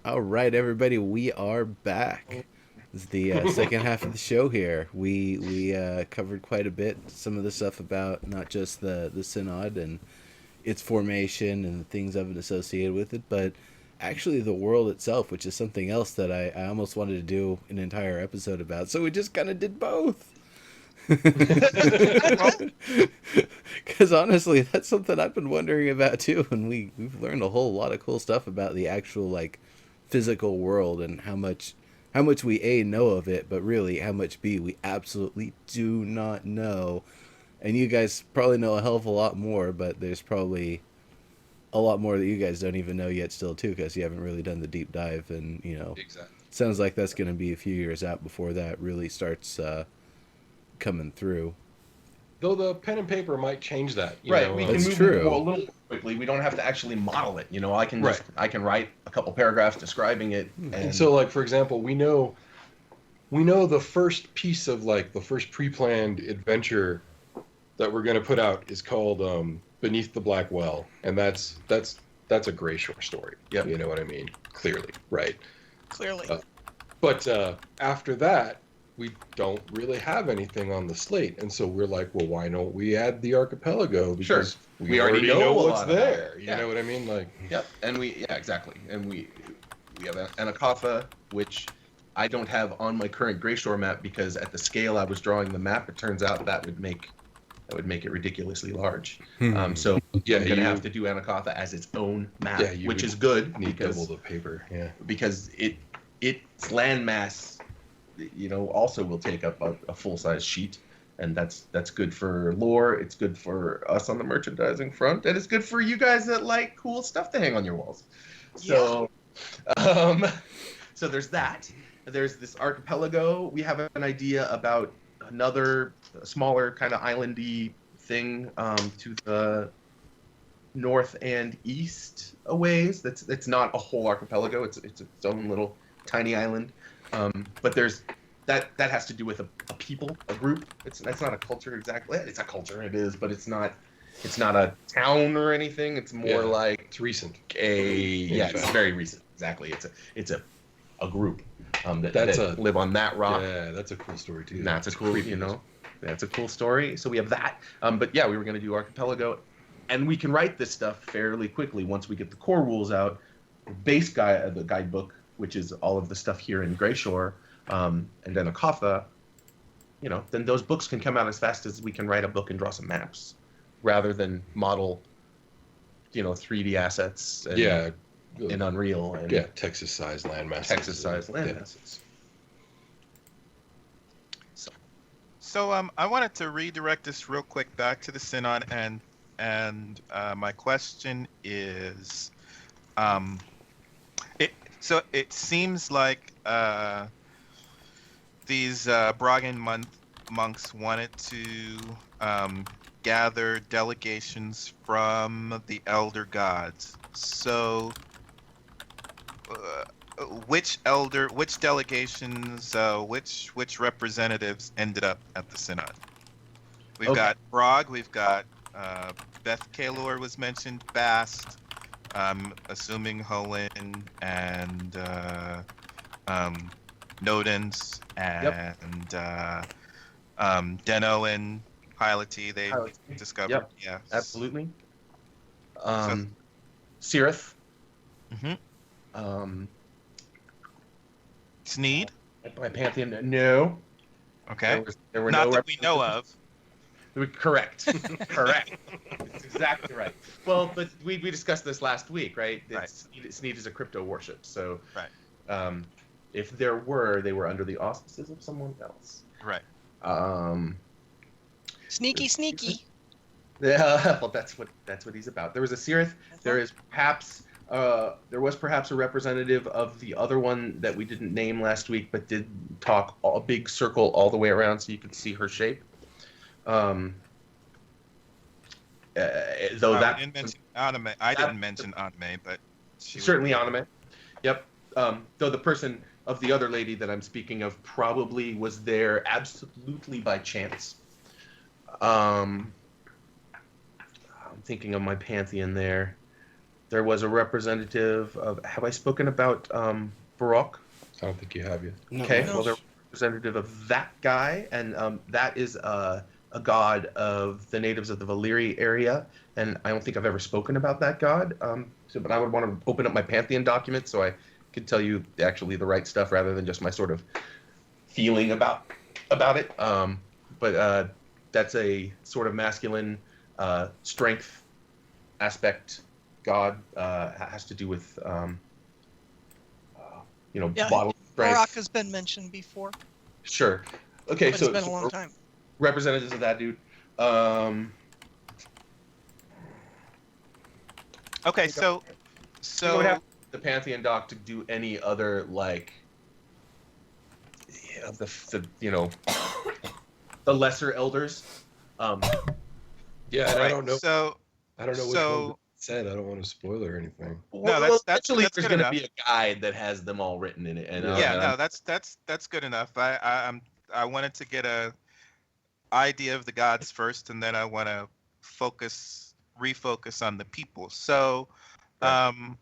All right, everybody, we are back. This is the second half of the show here. We covered quite a bit, some of the stuff about not just the synod and its formation and the things of it associated with it, but actually the world itself, which is something else that I almost wanted to do an entire episode about. So we just kind of did both. Because honestly, that's something I've been wondering about too, and we've learned a whole lot of cool stuff about the actual like physical world and how much we a know of it, but really how much b we absolutely do not know. And you guys probably know a hell of a lot more, but there's probably a lot more that you guys don't even know yet still too, because you haven't really done the deep dive, and Exactly. sounds like that's going to be a few years out before that really starts coming through. Though the pen and paper might change that. Right, we can That's move true. a little quickly. We don't have to actually model it. I can Right. I can write a couple paragraphs describing it, And so, like, for example, we know the first piece of, like, the first pre-planned adventure that we're going to put out is called Beneath the Black Well, and that's a Gray Shore story. Yep. You know what I mean? Clearly, right? Clearly. But after that, we don't really have anything on the slate, and so we're like, well, why don't we add the archipelago? Because Sure. we already know a what's lot about there. it. You Yeah. know what I mean? Like, Yep, and exactly, and we have Anacotha, which I don't have on my current Greyshore map because at the scale I was drawing the map, it turns out that would make it ridiculously large. So yeah, I'm gonna you have to do Anacotha as its own map, Yeah, you which would is good need because double the paper. Yeah. its landmass, also will take up a full size sheet, and that's good for lore. It's good for us on the merchandising front, and it's good for you guys that like cool stuff to hang on your walls. So, so there's that. There's this archipelago. We have an idea about another smaller kind of islandy thing to the north and east a ways. It's not a whole archipelago. It's its own little tiny island. But there's that has to do with a people, a group. That's not a culture exactly. It's a culture, it is, but it's not a town or anything. It's more like It's recent. it's very recent. Exactly. It's a group that live on that rock. Yeah, that's a cool story too. And that's a cool, that's a cool story. So we have that. But yeah, we were going to do archipelago, and we can write this stuff fairly quickly once we get the core rules out. The guidebook, which is all of the stuff here in Greyshore, and then Akatha, then those books can come out as fast as we can write a book and draw some maps, rather than model, 3D assets. And, in Unreal. And Texas-sized landmasses. Texas-sized landmasses. So I wanted to redirect this real quick back to the Synod, and my question is, it seems like these Bragan monks wanted to gather delegations from the elder gods. So, which delegations, which representatives ended up at the Synod? We've got Brog, we've got Beth Kalor was mentioned, Bast, assuming Hoenn and Nodens and Deno and Hylety, they discovered. Yep, yeah, absolutely. Cirith. Mm-hmm. Sneed. By Pantheon, no. Okay. There were Not no that we know of. Correct. Correct. That's exactly right. Well, but we discussed this last week, right? Right. Sneed is a crypto warship, so right. If there were, they were under the auspices of someone else. Right. Sneaky. Yeah, well, that's what he's about. There was a Cirith. There was perhaps a representative of the other one that we didn't name last week, but did talk a big circle all the way around, so you could see her shape. Though that didn't mention anime. I didn't mention anime, but she certainly anime. Yep. Though the person of the other lady that I'm speaking of probably was there absolutely by chance. I'm thinking of my pantheon there. There was a representative of. Have I spoken about Baroque? I don't think you have yet. No, Okay, no. well, they're representative of that guy, and that is a god of the natives of the Valyri area, and I don't think I've ever spoken about that god. But I would want to open up my Pantheon document so I could tell you actually the right stuff rather than just my sort of feeling about it. But that's a sort of masculine strength aspect god. Has to do with Yeah, bodily strength. Barak has been mentioned before, Sure. Okay, but so it's been a long time. representatives of that dude. Okay, You so would have the Pantheon doc to do any other the lesser elders. Yeah, and I right, don't know. so I don't know which one it said. I don't want to spoil it or anything. Eventually that's there's good going to enough. be a guide that has them all written in it. And Yeah, and no, that's good enough. I wanted to get a idea of the gods first, and then I want to refocus on the people. So, Right.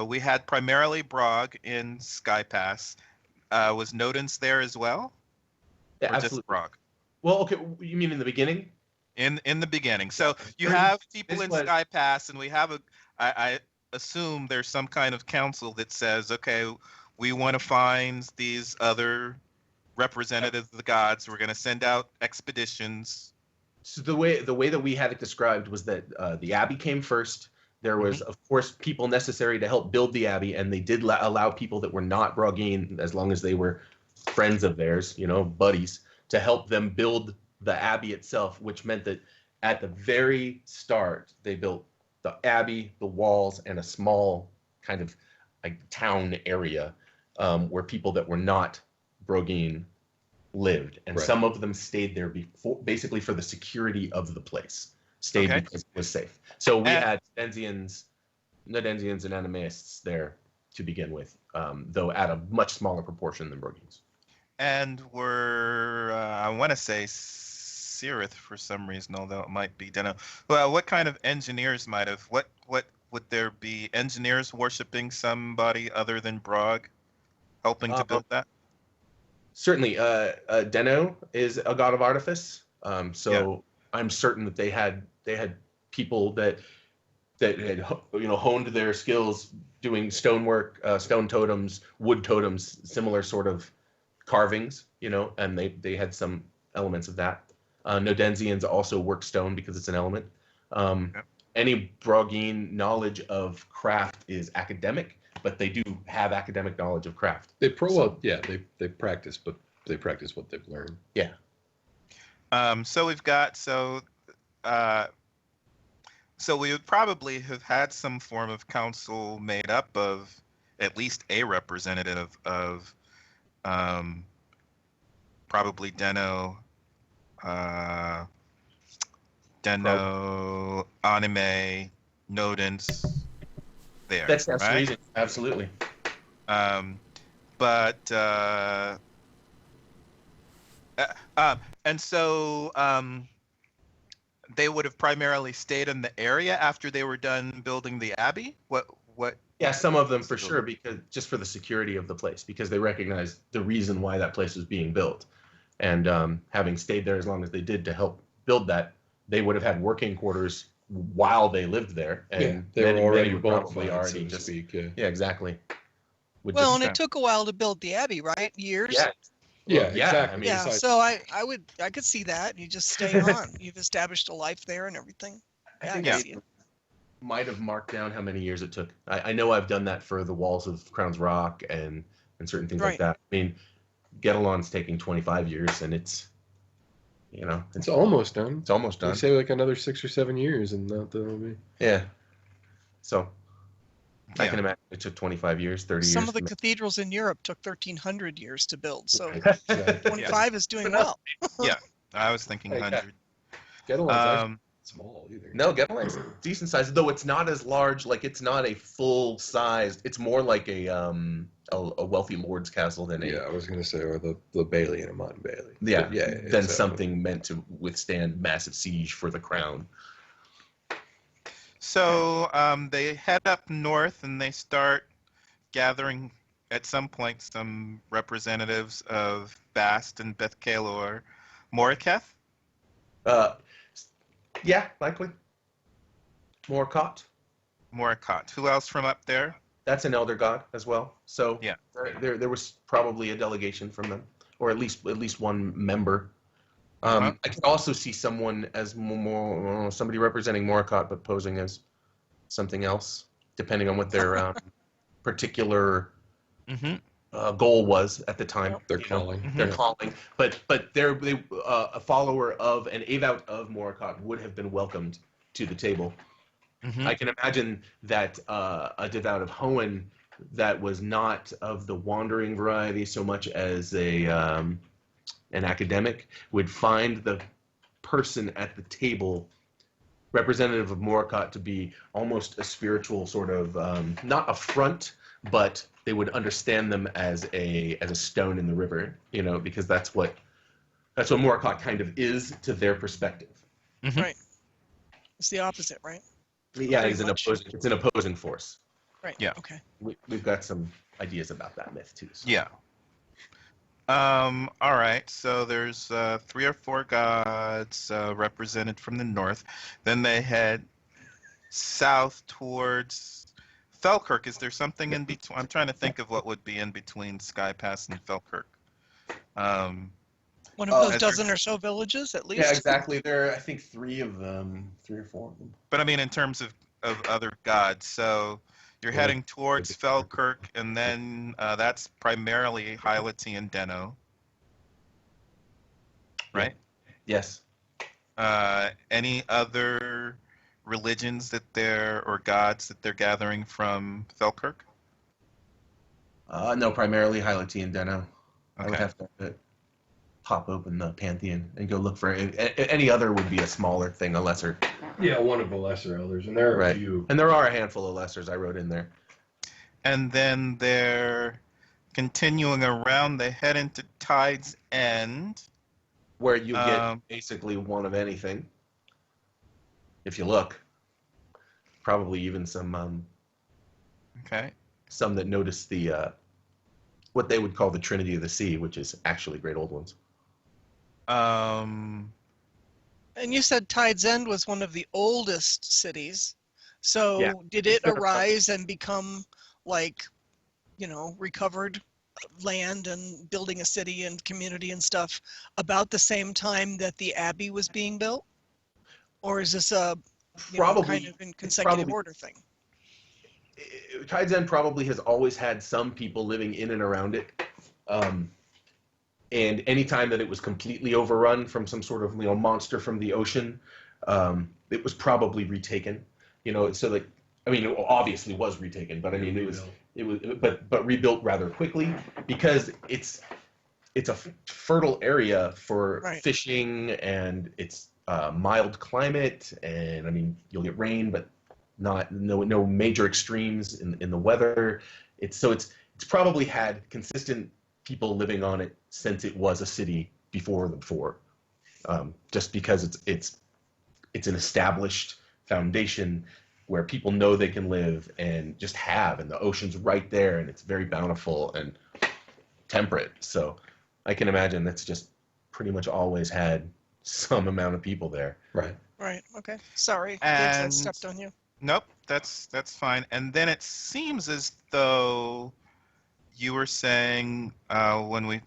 we had primarily Brog in Sky Pass. Was Nodens there as well, yeah, or just absolutely. Brog? Well, okay, you mean in the beginning? In the beginning. So you Very- have people this in was- Sky Pass, and we have I assume there's some kind of council that says, okay, we want to find these other representatives of the gods. We're going to send out expeditions. So the way that we had it described was that the abbey came first. There was, of course, people necessary to help build the abbey, and they did allow people that were not Brogine, as long as they were friends of theirs, buddies, to help them build the abbey itself, which meant that at the very start, they built the abbey, the walls, and a small kind of like town area where people that were not Brogine lived, and Right. some of them stayed there basically for the security of the place. Stayed Okay. because it was safe. So we And- had Nedensians and Animaists there to begin with, though at a much smaller proportion than Brogines. And were I want to say Sirith for some reason, although it might be Deno. Well, what kind of engineers might have? What would there be? Engineers worshiping somebody other than Brog, helping to build that? Certainly, Deno is a god of artifice. So I'm certain that they had people that had honed their skills doing stonework, stone totems, wood totems, similar sort of carvings, and they had some elements of that. Nodensians also work stone because it's an element. Any Brogine knowledge of craft is academic, but they do have academic knowledge of craft. They practice, but they practice what they've learned. Yeah. So we've got so we would probably have had some form of council made up of at least a representative of probably Deno, Anime, Nodens. There. That sounds right? reason. Absolutely. And so they would have primarily stayed in the area after they were done building the abbey. What? Yeah, some of them for sure, because just for the security of the place, because they recognized the reason why that place was being built, and having stayed there as long as they did to help build that, they would have had working quarters while they lived there, and they were already would bona probably fide, already so to just speak. Yeah. yeah, exactly. Well, and it took a while to build the abbey, right? Years. yeah, Yeah, Well, yeah, exactly. I mean, Yeah, besides- so I could see that. You just stay on. You've established a life there and everything. I Yeah, think I I can see it. might have marked down how many years it took. I know I've done that for the walls of Crown's Rock and certain things like Right. that. I mean, Getalon's taking 25 years, and it's It's almost done. it's almost They done. say like another 6 or 7 years, and that'll be. Yeah. So I Yeah. can imagine it took 25 years, 30 Some years. of the cathedrals in Europe took 1,300 years to build, so Exactly. 25 is doing well. I was thinking Okay. 100. Getalon's actually Um, not small either. No, Getalon's decent size, though it's not as large. Like it's not a full sized. It's more like a wealthy lord's castle than a Yeah, I was gonna say, or the Bailey and a Mon Bailey. yeah, But yeah, than exactly. something meant to withstand massive siege for the crown. So they head up north and they start gathering at some point some representatives of Bast and Beth Kalor. Moriketh? Uh, yeah, likely. Morcott. Morikot. Who else from up there? That's an elder god as well. So Yeah. there was probably a delegation from them, or at least one member. Uh-huh. I can also see someone as somebody representing Morcott, but posing as something else, depending on what their particular Mm-hmm. goal was at the time. They're you know. calling. Mhm. They're Yeah. calling, but a follower of an Avaut of Morcott would have been welcomed to the table. Mm-hmm. I can imagine that a devout of Hoenn that was not of the wandering variety so much as an academic would find the person at the table representative of Morcott to be almost a spiritual sort of not affront, but they would understand them as a stone in the river, because that's what Morcott kind of is to their perspective. Mm-hmm. Right. It's the opposite, right? Yeah, Pretty much. it's an opposing force. Right. Yeah. Okay. We've got some ideas about that myth too. So. Yeah. All right. So there's 3 or 4 gods represented from the north. Then they head south towards Falkirk. Is there something in between? I'm trying to think of what would be in between Sky Pass and Falkirk. One of those as dozen or so villages, at least. Yeah, exactly. There are, I think, 3 or 4 of them. But I mean, in terms of other gods. So you're Yeah. heading towards Falkirk, and then that's primarily Hylety and Deno. Right? Yes. Any other religions or gods that they're gathering from Falkirk? No, primarily Hylety and Deno. I would Okay. have to pop open the Pantheon and go look for any other would be a smaller thing, a lesser. Yeah, one of the lesser elders, and there are a Right. few. And there are a handful of lessers I wrote in there. And then they're continuing around. They head into Tide's End. Where you get Um, basically one of anything. If you look. Probably even some Okay. that notice the what they would call the Trinity of the Sea, which is actually Great Old Ones. Um, And you said Tide's End was one of the oldest cities. So Yeah. did it It's been a- arise and become like, recovered land and building a city and community and stuff about the same time that the Abbey was being built? Or is this a Probably kind of in consecutive probably- order thing? Tide's End probably has always had some people living in and around it. And any time that it was completely overrun from some sort of monster from the ocean, it was probably retaken. So like, it obviously was retaken, but but rebuilt rather quickly because it's a fertile area for Right. fishing, and it's mild climate, and you'll get rain, but no major extremes in the weather. It's probably had consistent people living on it since it was a city before, just because it's an established foundation where people know they can live and just and the ocean's right there, and it's very bountiful and temperate. So I can imagine that's just pretty much always had some amount of people there. Right. Right. Okay. Sorry. Biggs, I And- stepped on you. Nope, that's fine. And then it seems as though you were saying when we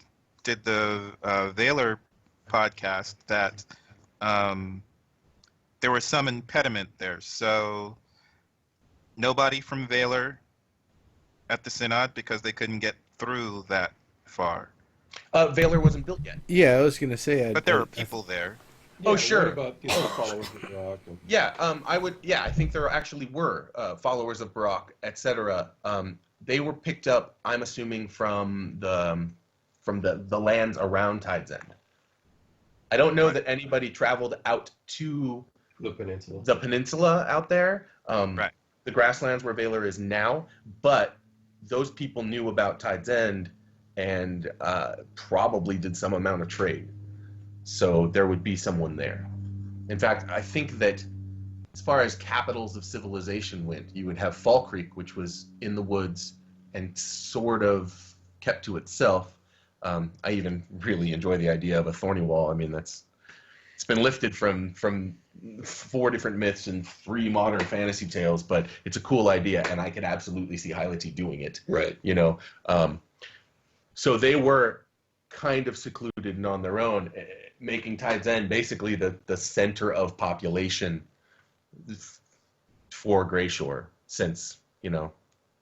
did the Valor podcast that there was some impediment there. So nobody from Valor at the Synod because they couldn't get through that far. Valor wasn't built yet. Yeah, I was gonna say. But there were people there. Oh, sure. What about followers of Brock? Yeah, I think there actually were followers of Barak, etc. They were picked up, I'm assuming, from the lands around Tide's End. I don't know that anybody traveled out to The peninsula. the peninsula out there, Right. the grasslands where Valor is now, but those people knew about Tide's End and probably did some amount of trade. So there would be someone there. In fact, I think that as far as capitals of civilization went, you would have Fall Creek, which was in the woods and sort of kept to itself. I even really enjoy the idea of a thorny wall. I mean, it's been lifted from 4 different myths and 3 modern fantasy tales, but it's a cool idea, and I could absolutely see Hylety doing it. Right. You know, so they were kind of secluded and on their own, making Tide's End basically the center of population for Greyshore since, you know,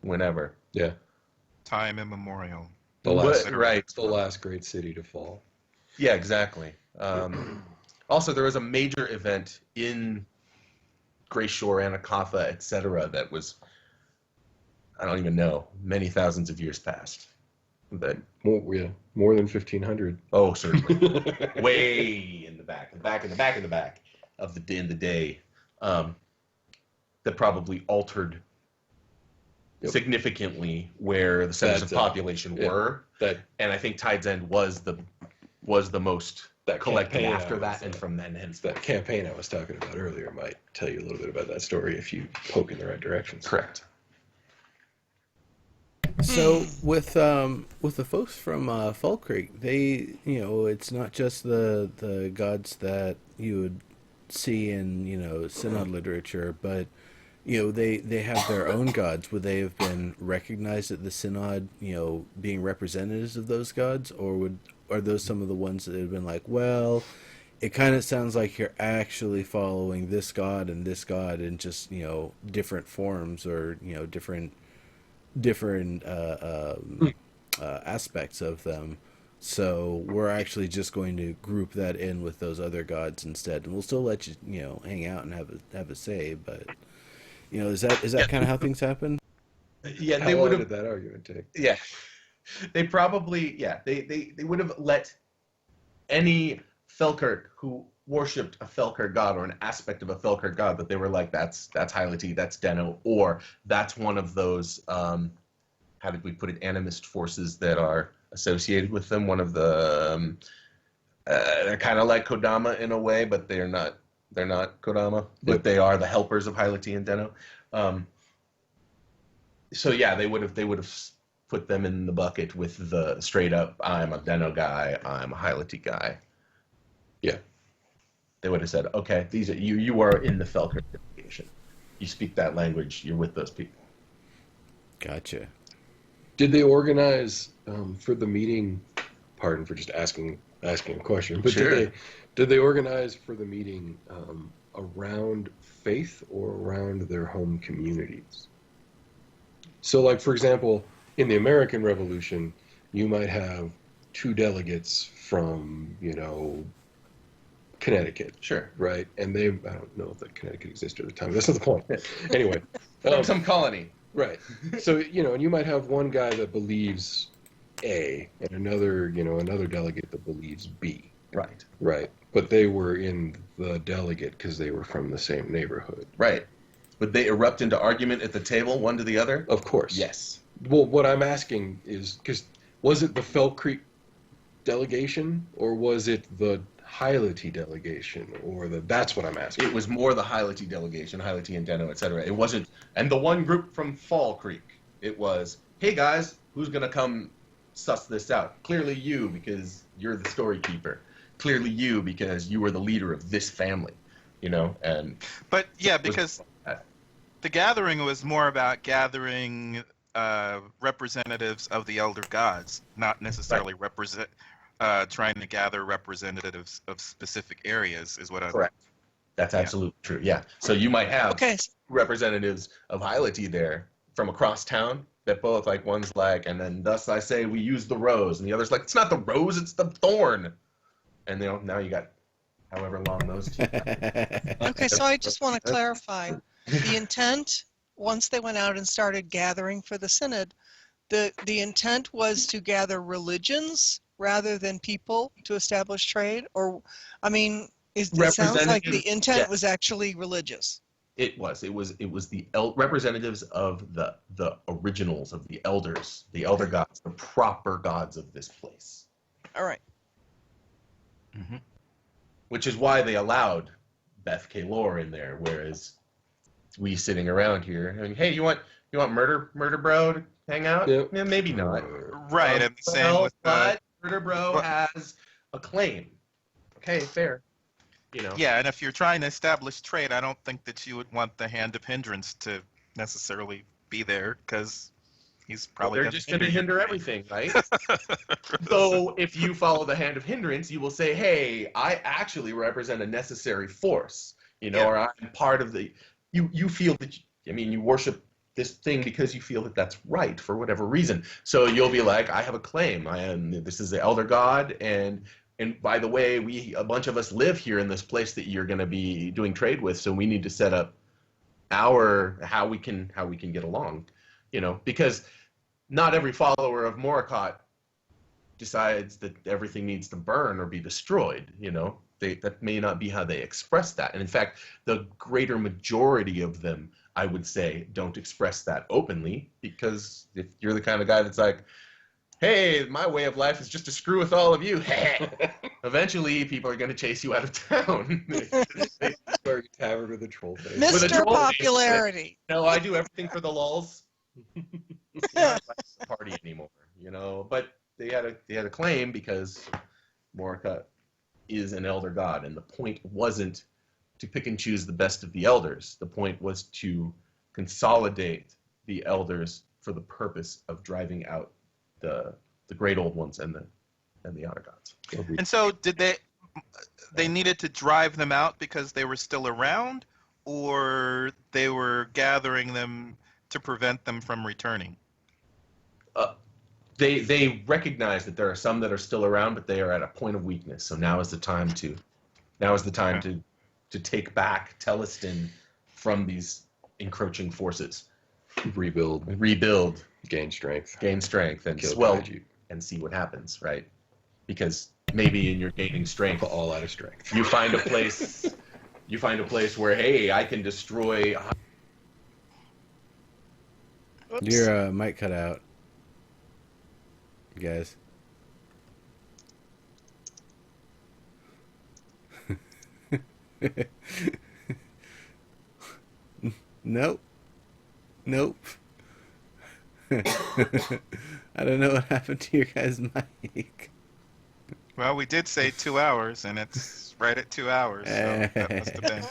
whenever. Yeah. Time immemorial. The last, right. the last great city to fall. Yeah, exactly. Also, there was a major event in Greyshore, Anacotha, etc. that was, I don't even know, many thousands of years past. That More than 1,500. Oh, certainly. Way in the back of the day, that probably altered significantly where the centers of population were. And I think Tide's End was the most collected after that, and from then hence that campaign I was talking about earlier might tell you a little bit about that story if you poke in the right directions. Correct. So with the folks from Fall Creek, they, you know, it's not just the gods that you would see in, you know, Synod literature, but, you know, they have their own gods. Would they have been recognized at the Synod, you know, being representatives of those gods, or are those some of the ones that have been like, well, it kind of sounds like you're actually following this god and just, you know, different forms, or, you know, different aspects of them. So we're actually just going to group that in with those other gods instead, and we'll still let you, you know, hang out and have a say. But, you know, is that kind of how things happen? Yeah, How they long would have. did that argument take? Yeah, they probably they would have let any Felkirk who worshipped a Felkirk god or an aspect of a Felkirk god that they were like, that's Hylety, that's Deno, or that's one of those how did we put it, animist forces that are associated with them. One of the they're kind of like Kodama in a way, but they're not Kodama, but they are the helpers of Hylety and Deno. So yeah, they would have put them in the bucket with the straight up, I'm a Deno guy, I'm a Hylety guy. Yeah. They would have said, okay, these are you are in the Felkirk delegation. You speak that language, you're with those people. Gotcha. Did they organize for the meeting? Pardon for just asking a question, but Sure. did they organize for the meeting around faith or around their home communities? So, like, for example, in the American Revolution, you might have 2 delegates from, you know, Connecticut. Sure. Right? And I don't know if that Connecticut existed at the time. That's not the point. Anyway. From some colony. Right. So, you know, and you might have one guy that believes A and another delegate that believes B. Right. Right. But they were in the delegate because they were from the same neighborhood. Right. Would they erupt into argument at the table, one to the other? Of course. Yes. Well, what I'm asking is, because was it the Fell Creek delegation or was it the Hylety delegation, or that's what I'm asking. It was more the Hylety delegation, Hylety and Deno, etc. It wasn't, and the one group from Fall Creek, it was, hey guys, who's gonna come suss this out? Clearly you, because you're the story keeper. Clearly you, because you were the leader of this family, you know, and. But yeah, because the gathering was more about gathering representatives of the elder gods, not necessarily trying to gather representatives of specific areas, is what I. Correct. That's absolutely true. Yeah. So you might have representatives of Hylety there from across town that both, like, one's like, and then thus I say we use the rose, and the other's like, it's not the rose, it's the thorn. And now you got however long those two. Okay, so I just want to clarify the intent. Once they went out and started gathering for the synod, the intent was to gather religions rather than people to establish trade, or, I mean, it sounds like the intent was actually religious. It was the representatives of the originals, of the elders, the elder gods, the proper gods of this place. All right. Mm-hmm. Which is why they allowed Beth Kalor in there, whereas we sitting around here. I mean, hey, you want murder bro to hang out? Yep. Yeah, maybe not. Right, and the same with but murder bro but- has a claim. Okay, fair. yeah, and if you're trying to establish trade, I don't think that you would want the hand of hindrance to necessarily be there because he's probably they're gonna just going to your hinder trade. everything, right? So if you follow the hand of hindrance, you will say, hey, I actually represent a necessary force, Yeah. or I'm part of the, you feel that, you worship this thing because you feel that that's right for whatever reason. So you'll be like, I have a claim. This is the elder god, and by the way, a bunch of us live here in this place that you're going to be doing trade with, so we need to set up how we can get along, because not every follower of Morakot decides that everything needs to burn or be destroyed. That may not be how they express that. And in fact, the greater majority of them, I would say, don't express that openly, because if you're the kind of guy that's like, hey, my way of life is just to screw with all of you, eventually people are going to chase you out of town. Or tavern with a troll face. With a Mr. troll face. Popularity. No, I do everything for the lulz. Not like the party anymore, But they had a claim because Morakot is an elder god, and the point wasn't to pick and choose the best of the elders. The point was to consolidate the elders for the purpose of driving out the great old ones and the outer gods. And so did they needed to drive them out because they were still around, or they were gathering them to prevent them from returning? They recognize that there are some that are still around, but they are at a point of weakness. So now is the time to take back Theleston from these encroaching forces. Rebuild, gain strength, and kill swell Kaiju. and see what happens, right? Because maybe in your gaining strength, all out of strength. you find a place where, hey, I can destroy. Oops. Your mic cut out, you guys. Nope. I don't know what happened to your guys' mic. Well, we did say 2 hours, and it's right at 2 hours. So that must have been.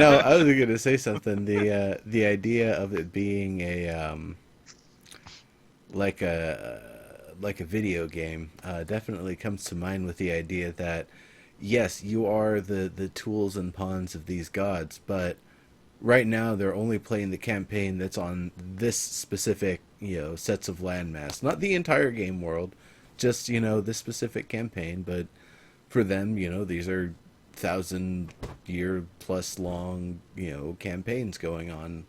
I was going to say something. The idea of it being like a video game definitely comes to mind with the idea that yes, you are the tools and pawns of these gods, but right now they're only playing the campaign that's on this specific sets of landmass, not the entire game world, just this specific campaign. But for them, these are 1,000-year plus long campaigns going on.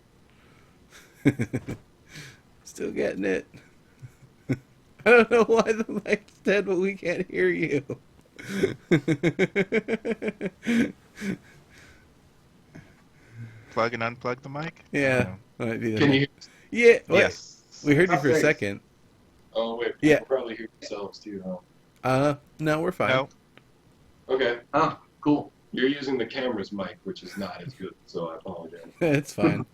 Still getting it. I don't know why the mic's dead, but we can't hear you. Plug and unplug the mic? Yeah, might be Can you hear? Yeah, wait, Yes. we heard you for a Okay. second. Oh wait, Yeah. people probably hear themselves too, huh? No, we're fine. No. Okay, Oh, cool. you're using the camera's mic, which is not as good, so I apologize. It's fine.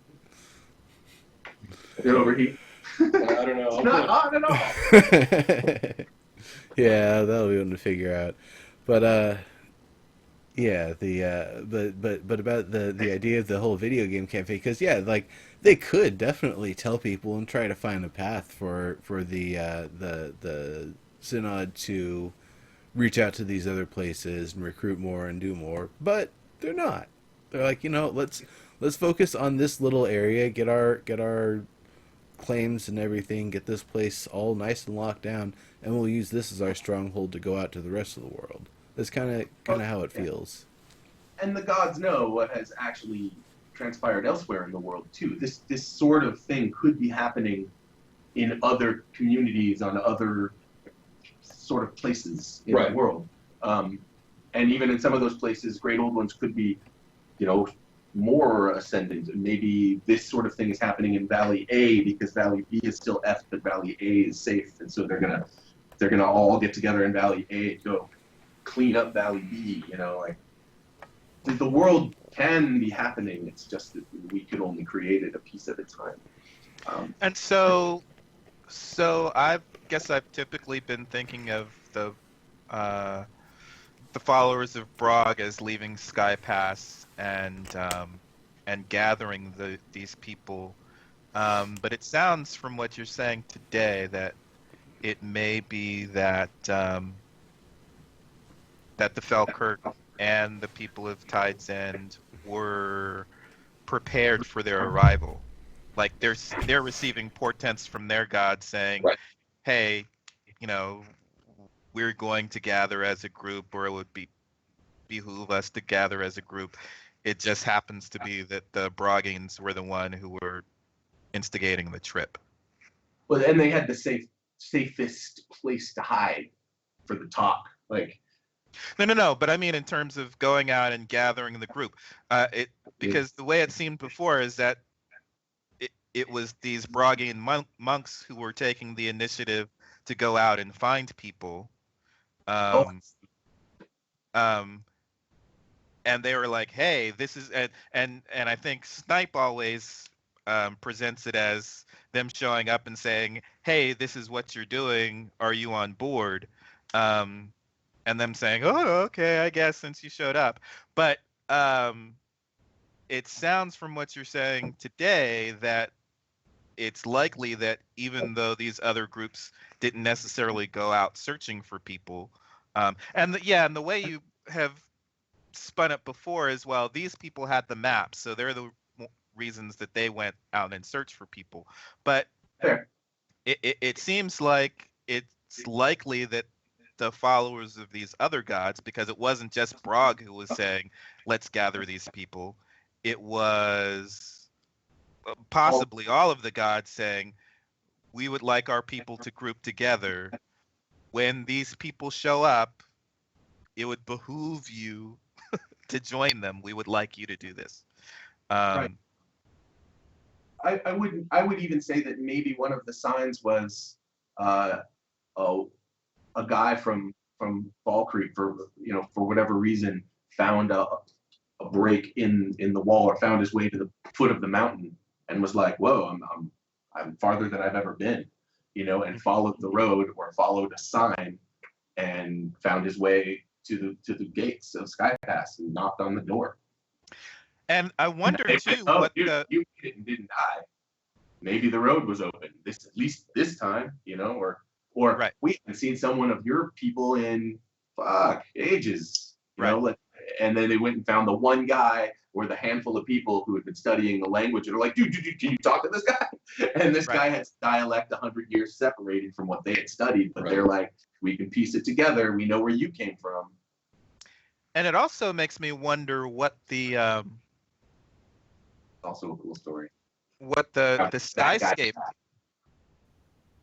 Did it overheat? I don't know. It's not on at all. Yeah, that'll be one to figure out. But yeah, but about the idea of the whole video game campaign, because yeah, like they could definitely tell people and try to find a path for the Synod to reach out to these other places and recruit more and do more, but they're not. They're like, let's focus on this little area, get our claims and everything, get this place all nice and locked down, and we'll use this as our stronghold to go out to the rest of the world. That's kind of how it feels. And the gods know what has actually transpired elsewhere in the world too. This sort of thing could be happening in other communities, on other sort of places in Right. the world. And even in some of those places, great old ones could be, more ascendant. Maybe this sort of thing is happening in Valley A because Valley B is still F, but Valley A is safe, and so they're gonna all get together in Valley A and go clean up Valley B. the world can be happening. It's just that we could only create it a piece at a time. And so I guess I've typically been thinking of the followers of Brog as leaving Sky Pass and gathering these people. But it sounds from what you're saying today that it may be that that the Falkirk and the people of Tide's End were prepared for their arrival. Like they're receiving portents from their god saying, Right. "Hey, you know, we're going to gather as a group, or it would behoove us to gather as a group." It just happens to be that the Broggians were the one who were instigating the trip. Well, and they had the safest place to hide for the talk. Like, No. But I mean, in terms of going out and gathering the group, because the way it seemed before is that it was these Broggian monks who were taking the initiative to go out and find people. And they were like, "Hey, this is," and I think Snipe always presents it as them showing up and saying, "Hey, this is what you're doing. Are you on board?" And them saying, "Oh, okay, I guess since you showed up." But it sounds from what you're saying today that it's likely that even though these other groups didn't necessarily go out searching for people, and the way you have spun it before as well, these people had the maps, so they're the reasons that they went out and searched for people. But fair. it seems like it's likely that the followers of these other gods, because it wasn't just Brog who was saying, "Let's gather these people," it was possibly all of the gods saying, "We would like our people to group together. When these people show up, it would behoove you to join them. We would like you to do this." Right. I would even say that maybe one of the signs was a guy from Fall Creek, for whatever reason, found a break in the wall, or found his way to the foot of the mountain and was like, "Whoa, I'm farther than I've ever been," and followed the road or followed a sign and found his way to the gates of Sky Pass and knocked on the door. And I wonder They too said, "Oh, what dude, the you didn't die. Maybe the road was open at least this time, or Right. we haven't seen someone of your people in ages, Right. and then they went and found the one guy or the handful of people who had been studying the language and are like, dude, can you talk to this guy?" And this guy had dialect 100 years separated from what they had studied, but they're like, "We can piece it together. We know where you came from." And it also makes me wonder what the Also a cool story. skyscape.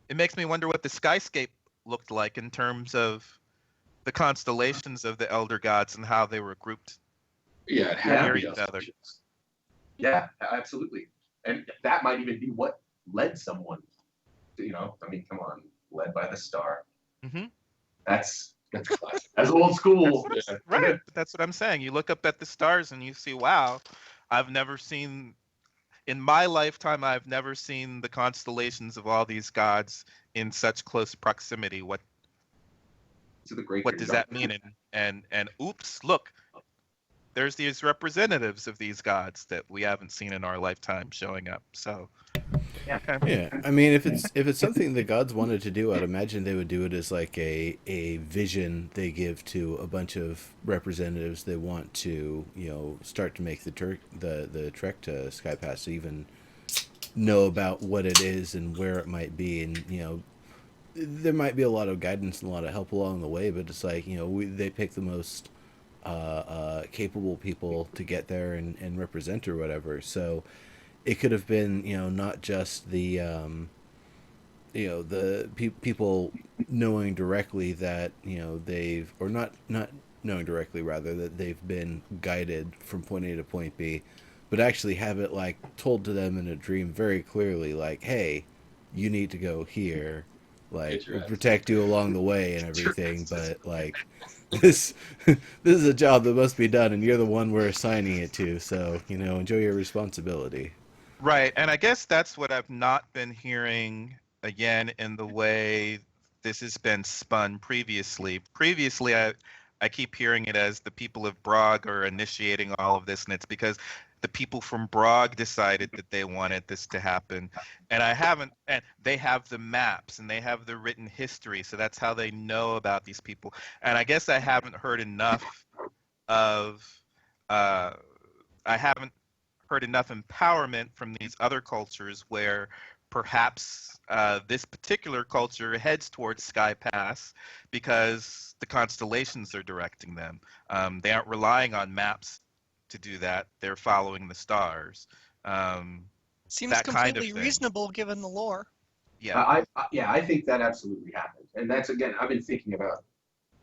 It makes me wonder what the skyscape looked like in terms of the constellations of the elder gods and how they were grouped. Yeah, it had near to be each other. Yeah, absolutely. And that might even be what led someone to, come on, led by the star. Mm-hmm. That's old school. Right. That's what I'm saying. You look up at the stars and you see, wow, in my lifetime, I've never seen the constellations of all these gods in such close proximity. What does that mean? And oops, look, there's these representatives of these gods that we haven't seen in our lifetime showing up. So yeah, I mean, if it's something the gods wanted to do, I'd imagine they would do it as like a vision they give to a bunch of representatives they want to start to make the trek to Sky Pass, to even know about what it is and where it might be, and there might be a lot of guidance and a lot of help along the way, but it's like they pick the most capable people to get there and represent or whatever. So it could have been not just the people knowing directly that they've, or not knowing directly, rather, that they've been guided from point A to point B, but actually have it like told to them in a dream very clearly, like, "Hey, you need to go here, like we'll protect you along the way and everything," but like this this is a job that must be done, and you're the one we're assigning it to. So enjoy your responsibility. Right, and I guess that's what I've not been hearing again in the way this has been spun previously. Previously, I keep hearing it as the people of Brog are initiating all of this, and it's because the people from Brog decided that they wanted this to happen. And I haven't, and they have the maps and they have the written history, so that's how they know about these people. And I guess I haven't heard enough of, I haven't heard enough empowerment from these other cultures where perhaps this particular culture heads towards Sky Pass because the constellations are directing them. They aren't relying on maps to do that. They're following the stars. Seems That kind of completely thing. reasonable given the lore. Yeah. I think that absolutely happened. And that's, again, I've been thinking about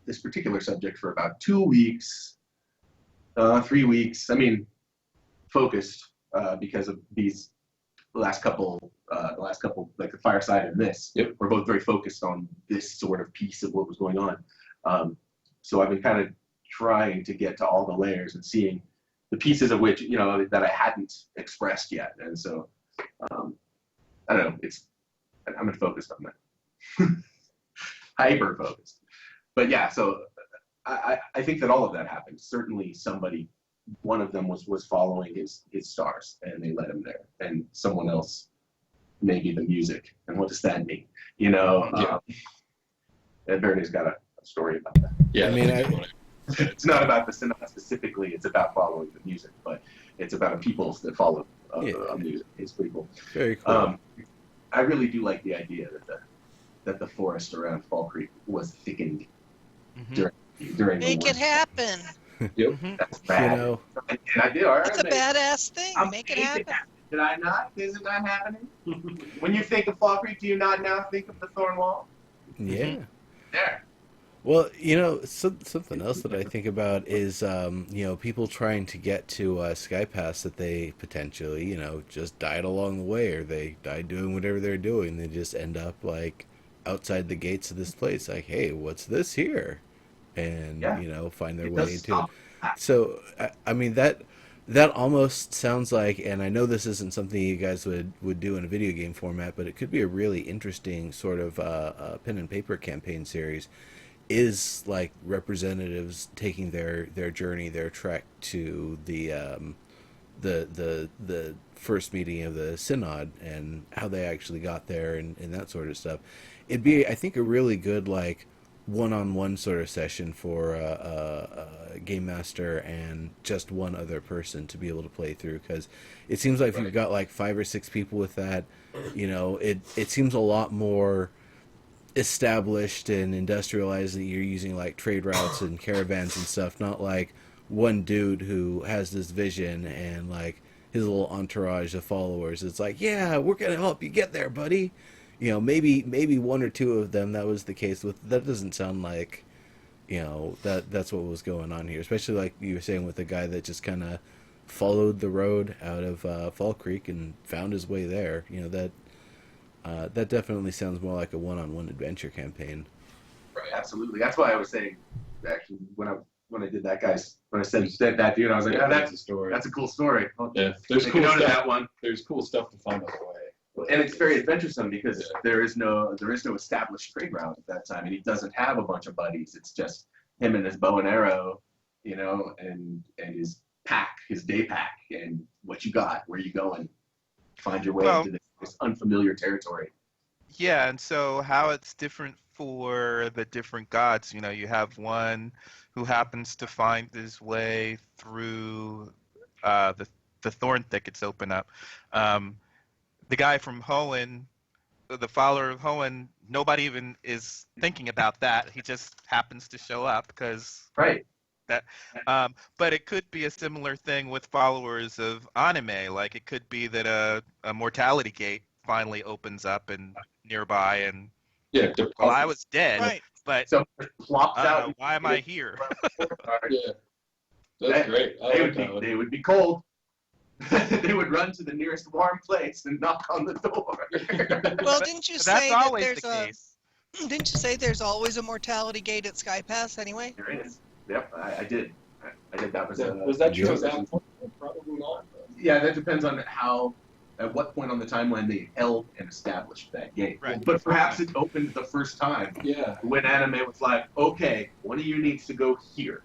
this particular subject for about 2 weeks, 3 weeks. I mean, focused because of these last couple, like the fireside and this. Yep. We're both very focused on this sort of piece of what was going on. So I've been kind of trying to get to all the layers and seeing the pieces of which, that I hadn't expressed yet. And so, I don't know, I'm focused on that. Hyper focused. But yeah, so I think that all of that happened. Certainly somebody, one of them was following his stars and they led him there. And someone else, maybe the music. And what does that mean? And Verne's got a story about that. Yeah, I mean, It's not about the Synod specifically, it's about following the music, but it's about peoples that follow music. It's pretty cool. Very cool. I really do like the idea that the forest around Fall Creek was thickened during Make the war. it happen. Yep. That's bad. And I did. All right, That's a badass thing. Make it happen. Did I not? Is it not happening? When you think of Fall Creek, do you not now think of the Thorn Wall? Yeah. There. Well, something else that I think about is, people trying to get to Sky Pass that they potentially, just died along the way, or they died doing whatever they're doing. They just end up like outside the gates of this place, like, hey, what's this here? And find their way into it. So, I mean that almost sounds like, and I know this isn't something you guys would do in a video game format, but it could be a really interesting sort of pen and paper campaign series. Is like representatives taking their journey, their trek to the first meeting of the Synod and how they actually got there and that sort of stuff. It'd be, I think, a really good like one-on-one sort of session for a game master and just one other person to be able to play through, because it seems like if you've got like 5 or 6 people with that, it seems a lot more established and industrialized that you're using like trade routes and caravans and stuff, not like one dude who has this vision and like his little entourage of followers. It's like, yeah, we're gonna help you get there, buddy. Maybe 1 or 2 of them that was the case with. That doesn't sound like that's what was going on here, especially like you were saying with the guy that just kind of followed the road out of Fall Creek and found his way there. That definitely sounds more like a one-on-one adventure campaign. Right, absolutely. That's why I was saying, actually, when I did that when I said that dude, I was like, that's a story. That's a cool story. Yeah, there's Take cool note stuff. of that one. There's cool stuff to find on the way. And it's very adventuresome because there is no established trade route at that time, and he doesn't have a bunch of buddies. It's just him and his bow and arrow, and his pack, his day pack, and what you got, where you going, find your way into this unfamiliar territory. Yeah, and so how it's different for the different gods. You have one who happens to find his way through the thorn thickets open up. The guy from Hoenn, the follower of Hoenn, nobody even is thinking about that. He just happens to show up because Right. that. But it could be a similar thing with followers of anime. Like it could be that a mortality gate finally opens up and nearby, and Yeah. well, I was dead, Right. but So it plops I don't out. know, why am I here? Yeah. That's great. I like that one. They would be cold. They would run to the nearest warm place and knock on the door. Well, didn't you That's say that always there's the a case. Didn't you say there's always a mortality gate at Sky Pass anyway? There is. Yep, I did. I did. That Was that true Yeah. at that point? Probably not. Yeah, that depends on at what point on the timeline they held and established that gate. Right. But perhaps it opened the first time Yeah. when anime was like, okay, one of you needs to go here.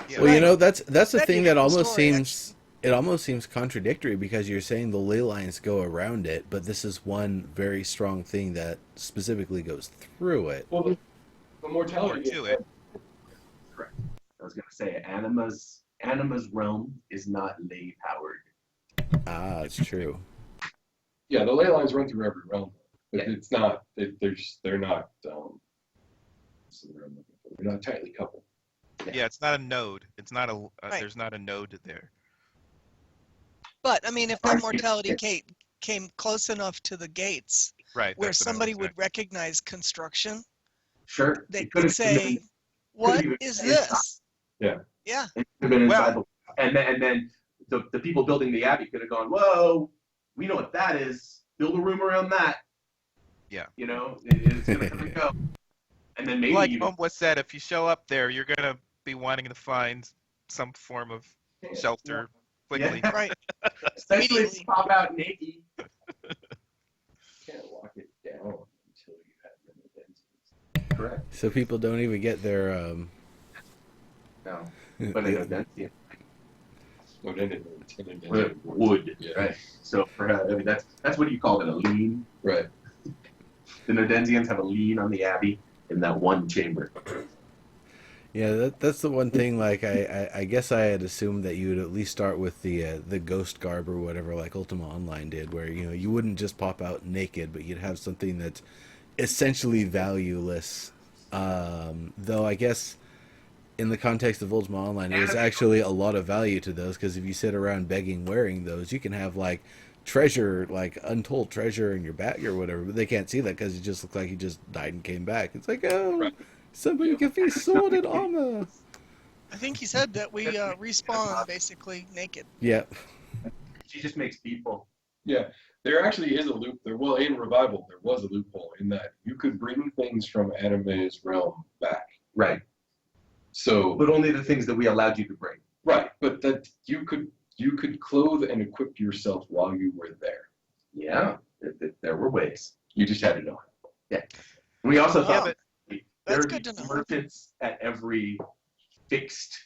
Yeah. Well, you know, that's the That'd thing be a that cool almost story, seems it almost seems contradictory because you're saying the ley lines go around it, but this is one very strong thing that specifically goes through it. Well, the More mortality to it. Correct. I was gonna say Anima's realm is not ley powered. Ah, it's true. Yeah, the ley lines run through every realm, but Yeah. it's not. They're not. What's the word I'm looking for? They're not tightly coupled. Yeah, it's not a node. It's not a. Right. There's not a node there. But I mean, if that mortality gate came close enough to the gates Right. where that's what I was somebody saying. would recognize construction, Sure. they it could could've say, been- "What even is been this?" Yeah. Yeah. It could have been inside Well- and then the people building the abbey could have gone, whoa, we know what that is. Build a room around that. Yeah. You know, it's gonna come and go. And then maybe Like even, Homewood said, if you show up there, you're gonna be wanting to find some form of shelter quickly. Yeah. Right. especially if immediately. you pop out naked. You can't lock it down until you have redundancies. Correct. So people don't even get their No. But I know that's No, they didn't. wood. Yeah. Right. So perhaps I mean that's what do you call it, a lien? Right. The Nodensians have a lien on the abbey in that one chamber. Yeah, that's the one thing. Like, I guess I had assumed that you would at least start with the ghost garb or whatever, like Ultima Online did, where you wouldn't just pop out naked, but you'd have something that's essentially valueless. Though I guess in the context of Ultima Online, there's actually a lot of value to those because if you sit around begging wearing those, you can have like treasure, like untold treasure in your bag or whatever, but they can't see that because it just looks like he just died and came back. It's like, oh. Right. Somebody give me sword and armor. I think he said that we respawn basically naked. Yep. She just makes people. Yeah, there actually is a loop. Well, in Revival, there was a loophole in that you could bring things from Anime's realm back. Right. So, But only the things that we allowed you to bring. right, but that you could clothe and equip yourself while you were there. Yeah. There were ways. You just had to know. We also Yeah, thought but there that's would good be to know. merchants at every fixed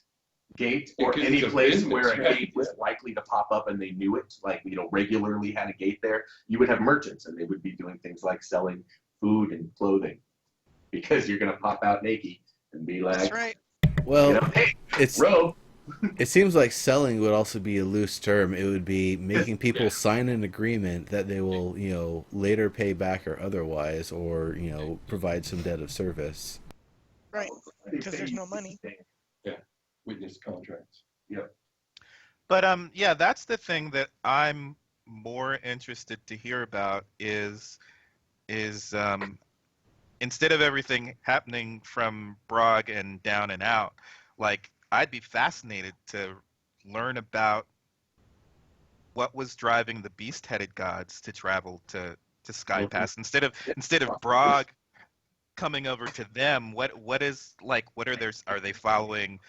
gate Yeah, or 'cause any it's a place business, where a right? gate was likely to pop up and they knew it, like, regularly had a gate there. You would have merchants and they would be doing things like selling food and clothing because you're going to pop out naked and be like, That's right. Well, hey, it's robe. it seems like selling would also be a loose term. It would be making people sign an agreement that they will, later pay back or otherwise, or provide some debt of service. Right. Because there's no money. Witness contracts. But yeah, that's the thing that I'm more interested to hear about is instead of everything happening from Brog and down and out, like I'd be fascinated to learn about what was driving the beast-headed gods to travel to Sky Pass instead of Brog coming over to them. What are their, are they following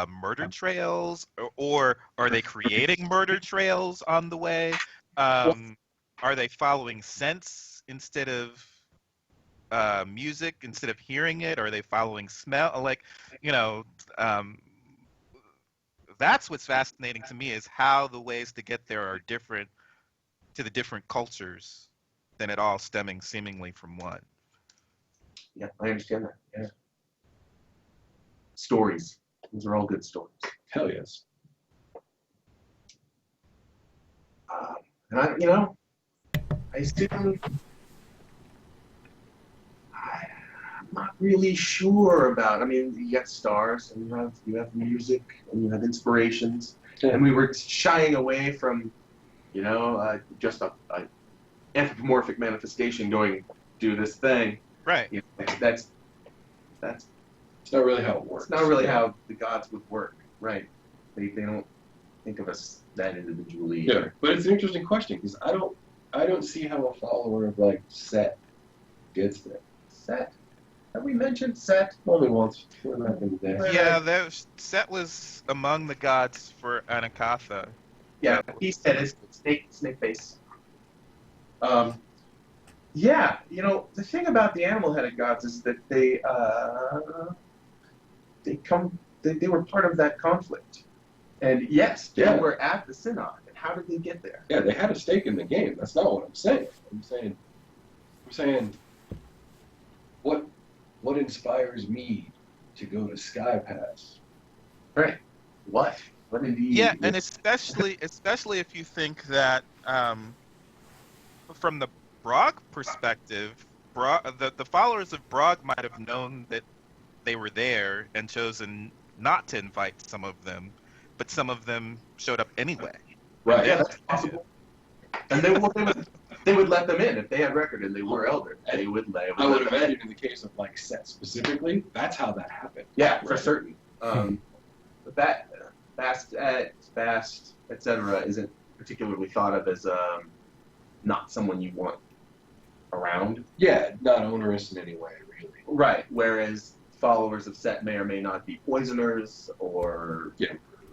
murder trails or are they creating murder trails on the way? Are they following scents instead of music, instead of hearing it? Are they following smell? That's what's fascinating to me, is how the ways to get there are different to the different cultures than it all stemming seemingly from one. Yeah, I understand that. Yeah. Stories. Those are all good stories. Hell yes. And I assume I'm not really sure about. I mean, you got stars, and you have music, and you have inspirations, and we were shying away from, just a anthropomorphic manifestation going do this thing. Right. That's It's not really how it works. it's not really how the gods would work, right? They don't think of us that individually. Yeah, but it's an interesting question because I don't see how a follower of like Set gets there. Set. Have we mentioned Set? Only once. What happened there? Yeah, Set was among the gods for Anakatha. Yeah, he said it's snake face. Yeah, the thing about the animal-headed gods is that they were part of that conflict, and yes, they were at the Synod. And how did they get there? Yeah, they had a stake in the game. That's not what I'm saying. I'm saying, what inspires me to go to Sky Pass? Right. What? What did he? Yeah, and especially if you think that from the Brog perspective, the followers of Brog might have known that they were there and chosen not to invite some of them, but some of them showed up anyway. Right. Yeah, that's possible. And they would let them in if they had record and they were elder. They would let. I would imagine in the case of like Set specifically, that's how that happened. Yeah, for certain. But that fast, etc., isn't particularly thought of as not someone you want around. Yeah, not onerous in any way, really. Right. Whereas followers of Set may or may not be poisoners or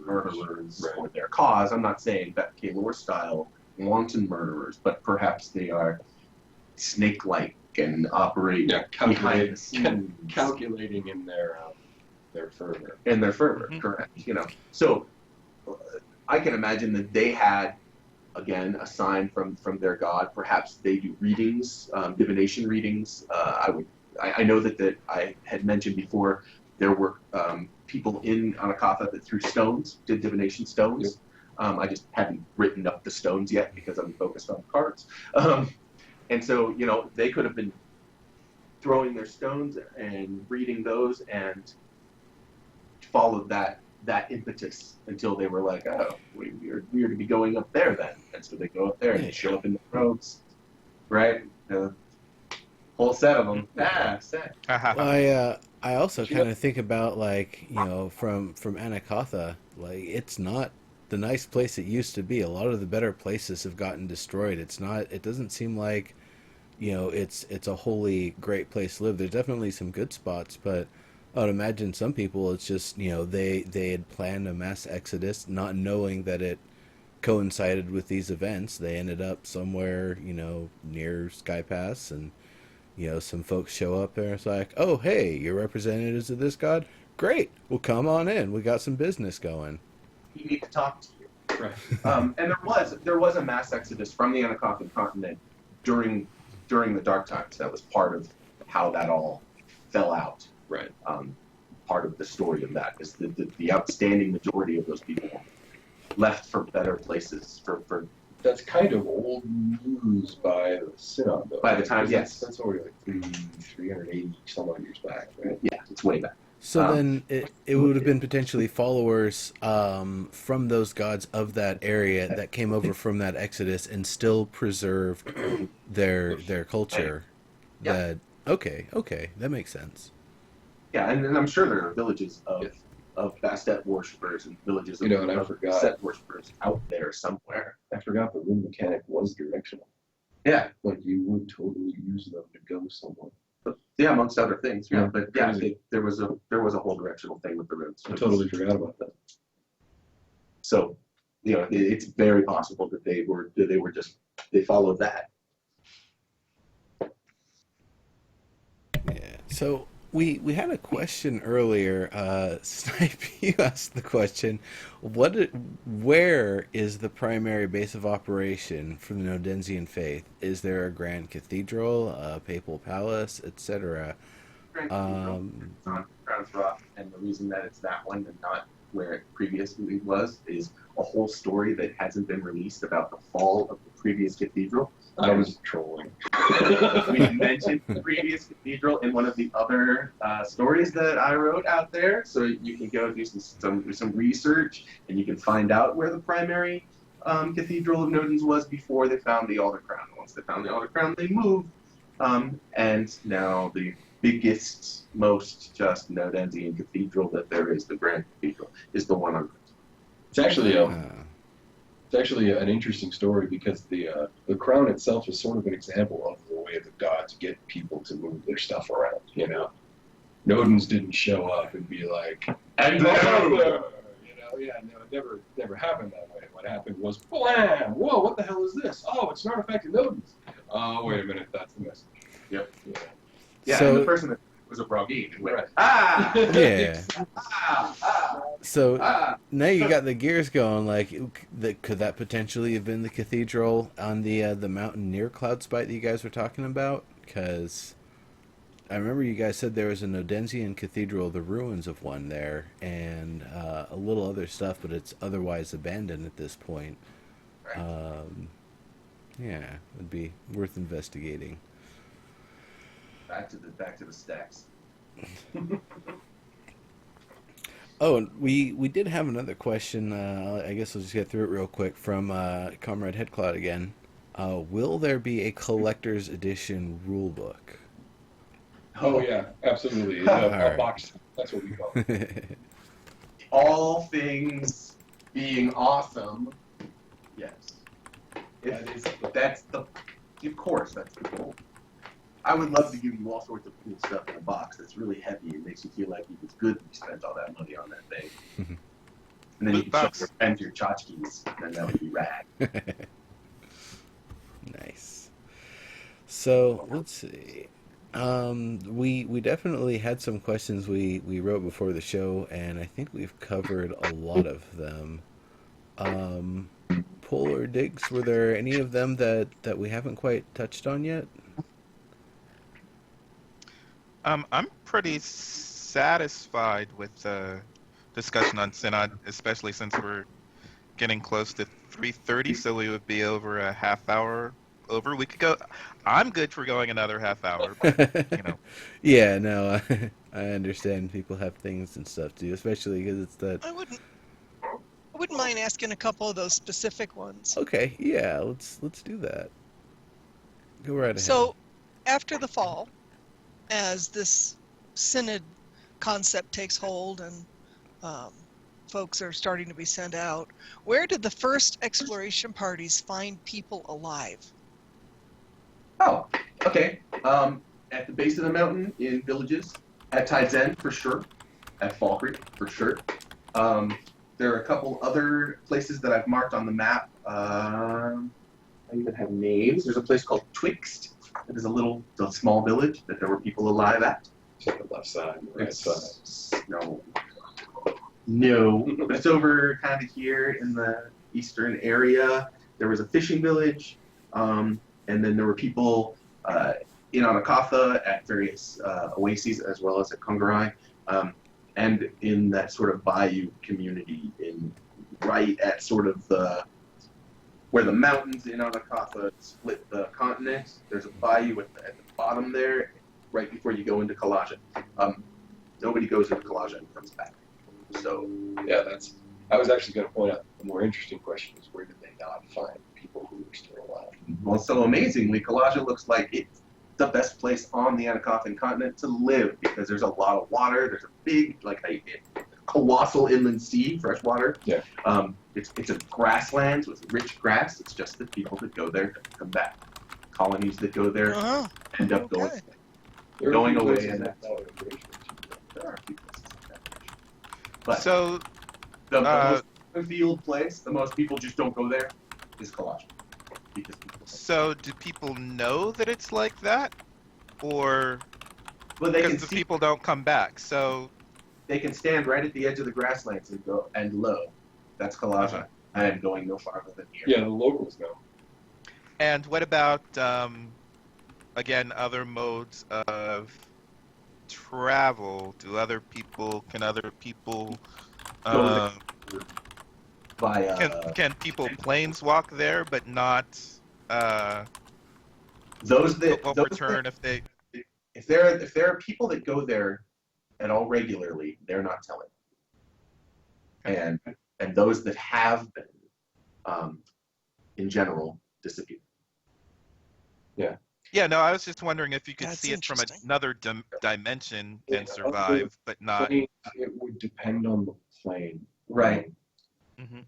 murderers for their cause. I'm not saying that Kalor style wanton murderers, but perhaps they are snake-like and operate behind the scenes. Calculating in their fervor. In their fervor, correct. So I can imagine that they had, again, a sign from their god. Perhaps they do readings, divination readings. I know that I had mentioned before there were people in Anakatha that threw stones, did divination stones. Yep. I just hadn't written up the stones yet because I'm focused on cards. And so, they could have been throwing their stones and reading those and followed that impetus until they were like, oh, we're to be going up there then. And so they go up there and they show up in the robes, right? The whole set of them. Set. I also kind of think about, like, from Anakatha, like, it's not the nice place it used to be. A lot of the better places have gotten destroyed. It doesn't seem like, it's a wholly great place to live. There's definitely some good spots, but I would imagine some people, it's just, they had planned a mass exodus, not knowing that it coincided with these events. They ended up somewhere, near Sky Pass, and, some folks show up there. It's like, oh, hey, you're representatives of this god? Great. Well, come on in. We got some business going. You need to talk to you. Right. And there was a mass exodus from the Anakothan continent during the Dark Times. That was part of how that all fell out. Right. Part of the story of that is the outstanding majority of those people left for better places. For that's kind of old news by the Synod, though. By the time, yes. That's already like 380 some odd years back, right? Yeah, it's way back. So then it would have been potentially followers from those gods of that area that came over from that exodus and still preserved their culture. Yeah. Okay, that makes sense. Yeah, and I'm sure there are villages of Bastet worshippers and villages of, and I forgot Set worshippers out there somewhere. I forgot the rune mechanic was directional. Yeah. Like, you would totally use them to go somewhere. But, yeah, amongst other things. Yeah, but yeah, crazy. there was a whole directional thing with the runes. I totally forgot about that. So, it's very possible that they followed that. Yeah. So we had a question earlier. Snipe, you asked the question, where is the primary base of operation for the Nodensian faith? Is there a grand cathedral, a papal palace, etc.? It's on Crown's Rock, and the reason that it's that one and not where it previously was is a whole story that hasn't been released about the fall of the previous cathedral. I was trolling. We mentioned the previous cathedral in one of the other stories that I wrote out there, so you can go do some research and you can find out where the primary cathedral of Nodens was before they found the Alder Crown. Once they found the Alder Crown, they moved, and now the biggest, most just Nodensian cathedral that there is, the Grand Cathedral, is the one on. It's actually an interesting story because the crown itself is sort of an example of the way the gods get people to move their stuff around. Nodens didn't show up and be like, And yeah, no, it never happened that way. What happened was, blam! Whoa, what the hell is this? Oh, it's an artifact of Nodens. Wait a minute, that's the message. Yep. Yeah. Yeah, So- and the person that was a Brogine who went, Right. ah, Yeah. ah, So ah. now you got the gears going. Like, could that potentially have been the cathedral on the mountain near Cloudspite that you guys were talking about? Because I remember you guys said there was an Odensian cathedral, the ruins of one there, and a little other stuff, but it's otherwise abandoned at this point. Yeah, it'd be worth investigating. Back to the stacks. Oh, and we did have another question. I guess we'll just get through it real quick from Comrade Headcloud again. Will there be a collector's edition rulebook? Oh yeah, absolutely. Alright. A box. That's what we call it. All things being awesome, yes. That's the, of course, that's the goal. I would love to give you all sorts of cool stuff in a box that's really heavy and makes you feel like it's good that you spent all that money on that thing. And then you Loot can box. show your friends your tchotchkes, and that would be rad. Nice. So let's see. We definitely had some questions we wrote before the show, and I think we've covered a lot of them. Polar digs, were there any of them that we haven't quite touched on yet? I'm pretty satisfied with the discussion on Synod, especially since we're getting close to 3:30, so we would be over a half hour over. We could go. I'm good for going another half hour, but, you know. Yeah, no, I understand people have things and stuff to do, especially because it's that. I wouldn't mind asking a couple of those specific ones. Okay, yeah, let's do that. Go right ahead. So, after the fall, as this synod concept takes hold and folks are starting to be sent out, where did the first exploration parties find people alive? Oh, okay. At the base of the mountain in villages, at Tide's End for sure, at Fall Creek for sure. There are a couple other places that I've marked on the map. I even have names. There's a place called Twixt. It is a small village that there were people alive at. It's on the left side, and the right side. No, but it's over kind of here in the eastern area. There was a fishing village, and then there were people in Anakatha at various oases as well as at Kongarai, and in that sort of bayou community right at sort of where the mountains in Anakatha split the continent. There's a bayou at the bottom there, right before you go into Kalajan. Nobody goes into Kalajan and comes back. So Yeah, I was actually going to point out the more interesting question is where did they not find people who were still alive? well, so amazingly, Kalajan looks like it's the best place on the Anakothan continent to live because there's a lot of water. There's a big, like a colossal inland sea, fresh water. Yeah. It's a grasslands with rich grass. It's just that people that go there don't come back. Colonies that go there Uh-huh. end up going. Okay. There are Going a few away places and like that in British Virginia. There are a few places like that. But So, the most field place, the most people just don't go there, is Kalajan. Because people so do people know that it's like that, or well, they can because the see, people don't come back? So, they can stand right at the edge of the grasslands and go and low. That's Kalajan. I am going no farther than here. Yeah, the locals know. and what about again other modes of travel? Can other people Go by can people planeswalk there, but not those that will those return that, if they? if there are people that go there at all regularly, they're not telling. And those that have been, in general, disappear. Yeah, no, I was just wondering if you could That's see it from interesting. another dimension Yeah, and survive, but not. Plane, it would depend on the plane. Right. Mhm.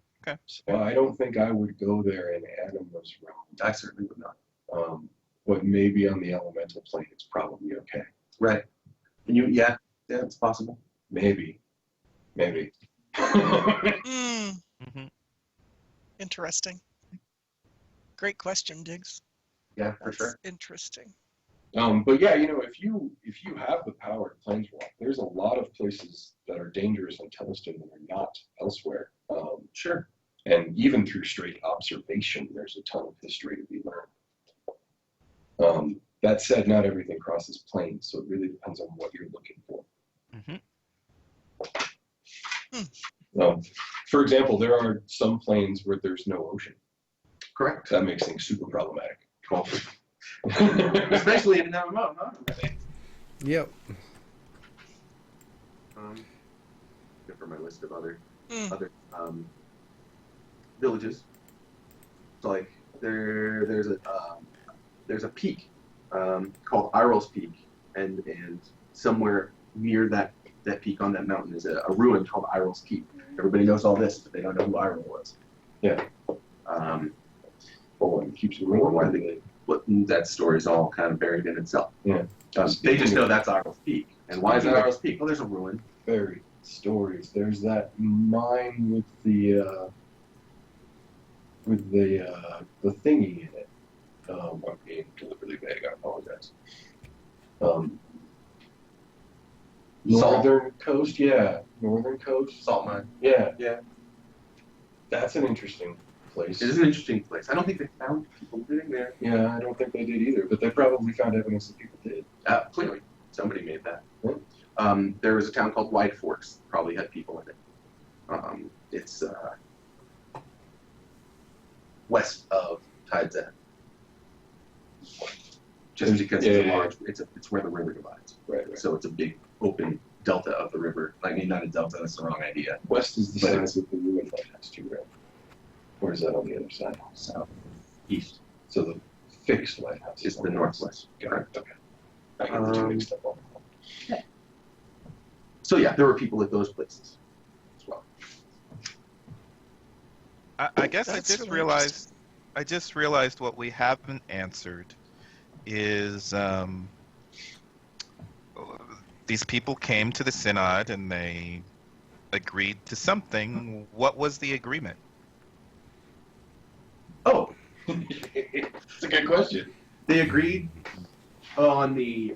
So I don't think I would go there in Anima's realm. I certainly would not. But maybe on the elemental plane, it's probably okay. Right. And Yeah, it's possible. Maybe. Mm, Hmm. interesting. Great question, Diggs. Yeah, for That's sure. interesting. But yeah, if you have the power to planeswalk, there's a lot of places that are dangerous in Theleston that are not elsewhere. Sure. And even through straight observation, there's a ton of history to be learned. That said, not everything crosses planes, so it really depends on what you're looking for. For example, there are some planes where there's no ocean. Correct. That makes things super problematic. Well, especially in an MMO, huh? Yep. Good for my list of other Mm. villages. So like there's a peak called Irel's Peak, and somewhere near that peak on that mountain is a ruin called Irel's Keep. Everybody knows all this, but they don't know who Irel was. Yeah. Or it keeps ruin. But that story's all kind of buried in itself. Yeah. They just know that's Irel's Peak. And why is that Irel's Peak? Well, there's a ruin. Buried stories. There's that mine with the thingy in it. I'm being deliberately vague. I apologize. Northern Coast, yeah. Northern Coast. Salt mine. Yeah. Yeah. That's an interesting place. It is an interesting place. I don't think they found people living there. Yeah, I don't think they did either, but they probably found evidence that people did. Clearly, somebody made that. Yeah. There was a town called Wide Forks. Probably had people in it. It's west of Tide's End. Just because it's a large, it's where the river divides. Right. So it's a big open delta of the river. I mean, not a delta. That's the wrong idea. West is the But size of the ruined lighthouse too, right? Or is that on the other side? South, east So the fixed lighthouse is on the northwest. Got it. Okay. I get the two mixed up all the time. So yeah, there were people at those places as well. I guess That's I just really realized. I just realized what we haven't answered is these people came to the Synod and they agreed to something. What was the agreement? Oh, It's a good question. they agreed on the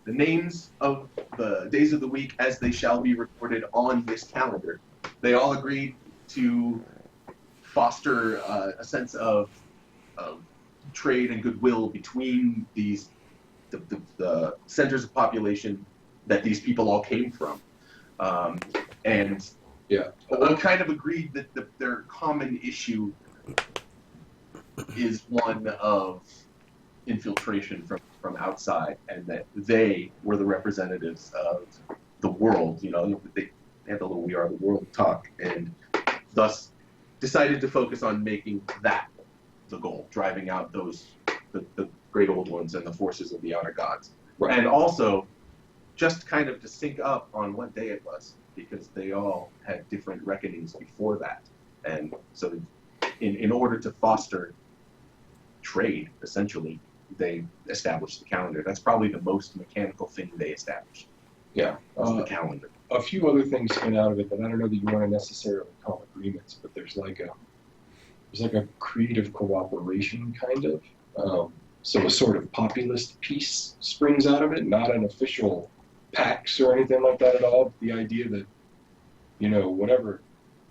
names of the days of the week as they shall be recorded on this calendar. They all agreed to foster a sense of trade and goodwill between the centers of population that these people all came from, and Yeah. all kind of agreed that their common issue is one of infiltration from outside, and that they were the representatives of the world. They had the little "We Are the World" talk, and thus decided to focus on making that the goal, driving out the great old ones and the forces of the outer gods. Right. And also, just kind of to sync up on what day it was, because they all had different reckonings before that, and so in order to foster trade, essentially, they established the calendar. That's probably the most mechanical thing they established. Yeah. Was the calendar. A few other things came out of it that I don't know that you want to necessarily call agreements, but there's like a creative cooperation kind of. So a sort of populist peace springs out of it, not an official pax or anything like that at all. But the idea that, whatever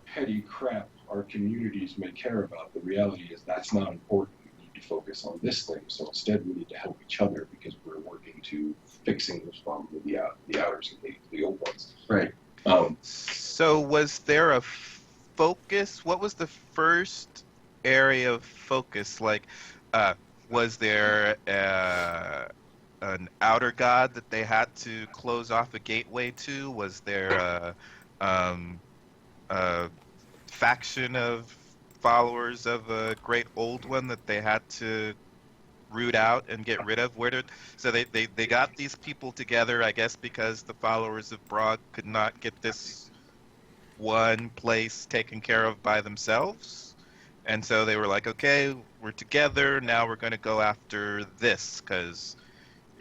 petty crap our communities may care about, the reality is that's not important. We need to focus on this thing. So instead, we need to help each other because we're working to fixing those problems with the outers and the old ones. Right. So was there a focus? What was the first area of focus? Like, was there an outer god that they had to close off a gateway to? Was there a faction of followers of a great old one that they had to root out and get rid of? So they got these people together, I guess, because the followers of Brog could not get this one place taken care of by themselves, and so they were like, okay, we're together now, we're going to go after this because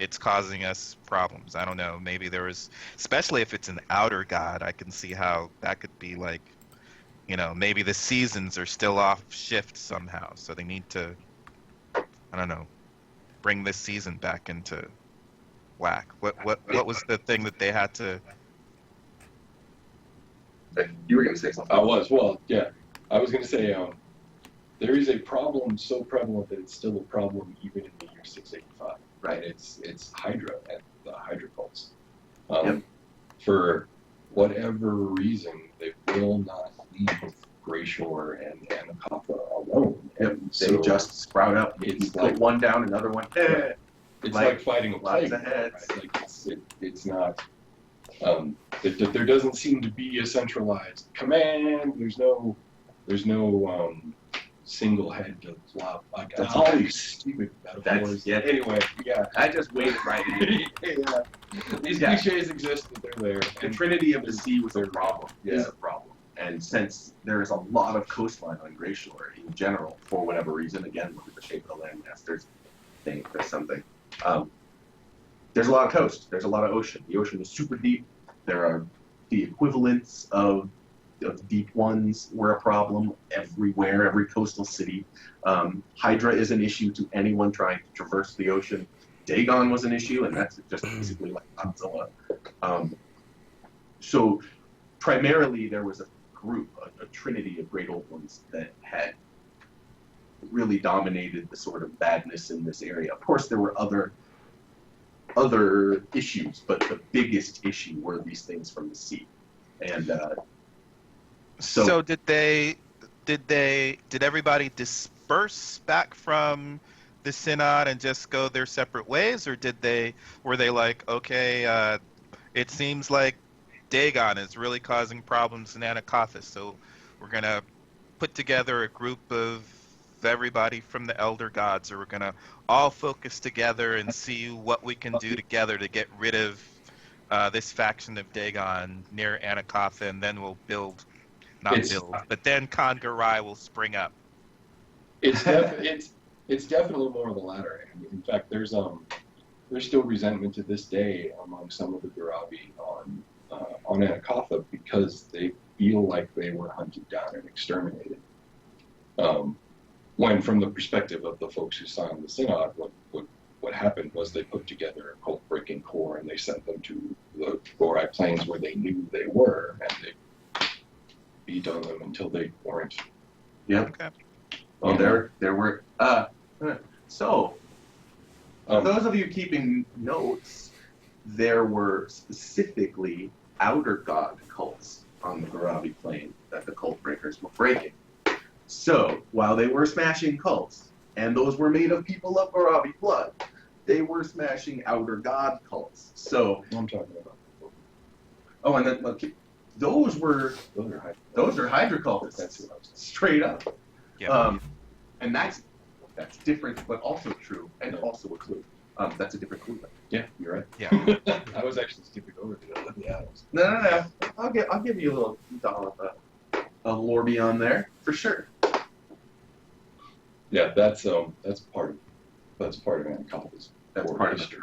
it's causing us problems. I don't know. Maybe there was, especially if it's an outer god, I can see how that could be like, maybe the seasons are still off shift somehow, so they need to, I don't know, bring this season back into whack. What was the thing that they had to? You were going to say something. I was going to say there is a problem so prevalent that it's still a problem even in the year 685. Right? It's Hydra and the Hydra cults. For whatever reason, they will not leave Greyshore and Anacapa alone. And They just sprout up. It's You like put one down, another one. it's like fighting a lots plague. of heads. Right? Like it's not. There doesn't seem to be a centralized command. There's no single head to flop. Like That's all okay. these stupid metaphors. Anyway, yeah. I just waved right in. Yeah. These cliches exist, but they're there. The Trinity of the Sea was a problem. Yeah. Is a problem. And since there is a lot of coastline on Greyshore in general, for whatever reason, again, look at the shape of the landmasters thing or something. There's a lot of coast. There's a lot of ocean. The ocean is super deep. There are the equivalents of deep ones were a problem everywhere, every coastal city. Hydra is an issue to anyone trying to traverse the ocean. Dagon was an issue, and that's just basically like Godzilla. So primarily there was a group, a trinity of great old ones that had really dominated the sort of badness in this area. Of course, there were other issues, but the biggest issue were these things from the sea. And So did everybody disperse back from the Synod and just go their separate ways, or were they like, okay, it seems like Dagon is really causing problems in Anacostia, so we're gonna put together a group of everybody from the elder gods, or we're gonna all focus together and see what we can do together to get rid of this faction of Dagon near Anacostia, and then we'll but then Congarai will spring up. It's definitely more of the latter. And in fact, there's still resentment to this day among some of the Garabi on Anacostia because they feel like they were hunted down and exterminated. When from the perspective of the folks who signed the Synod, what happened was they put together a cult-breaking corps and they sent them to the Gorai Plains where they knew they were, and they beat on them until they weren't. Yep. Okay. Well, there were. So, for those of you keeping notes, there were specifically outer god cults on the Garabi Plain that the cult breakers were breaking. So, while they were smashing cults, and those were made of people of Garabi blood, they were smashing outer god cults. So, I'm talking about. oh, and then those are Hydra cults. That's what I was Straight up. Yeah. And that's different, but also true, and also a clue. That's a different clue. Yeah, you're right. Yeah. I was actually skipping over to the Adams. No. I'll give you a little dollop of lore beyond there for sure. Yeah, that's part of Anacosta's. That's part of the history.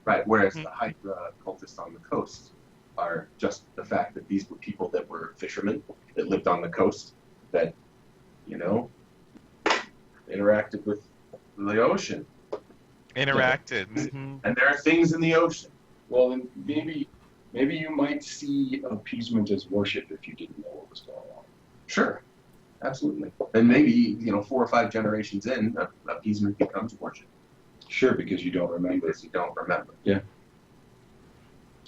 Right. Whereas the Hydra cultists on the coast are just the fact that these were people that were fishermen that lived on the coast that, interacted with the ocean. Interacted. And there are things in the ocean. Well, then maybe you might see appeasement as worship if you didn't know what was going on. Sure. Absolutely. And maybe, 4 or 5 generations in, appeasement becomes worship. Sure, because you don't remember. Because you don't remember. Yeah.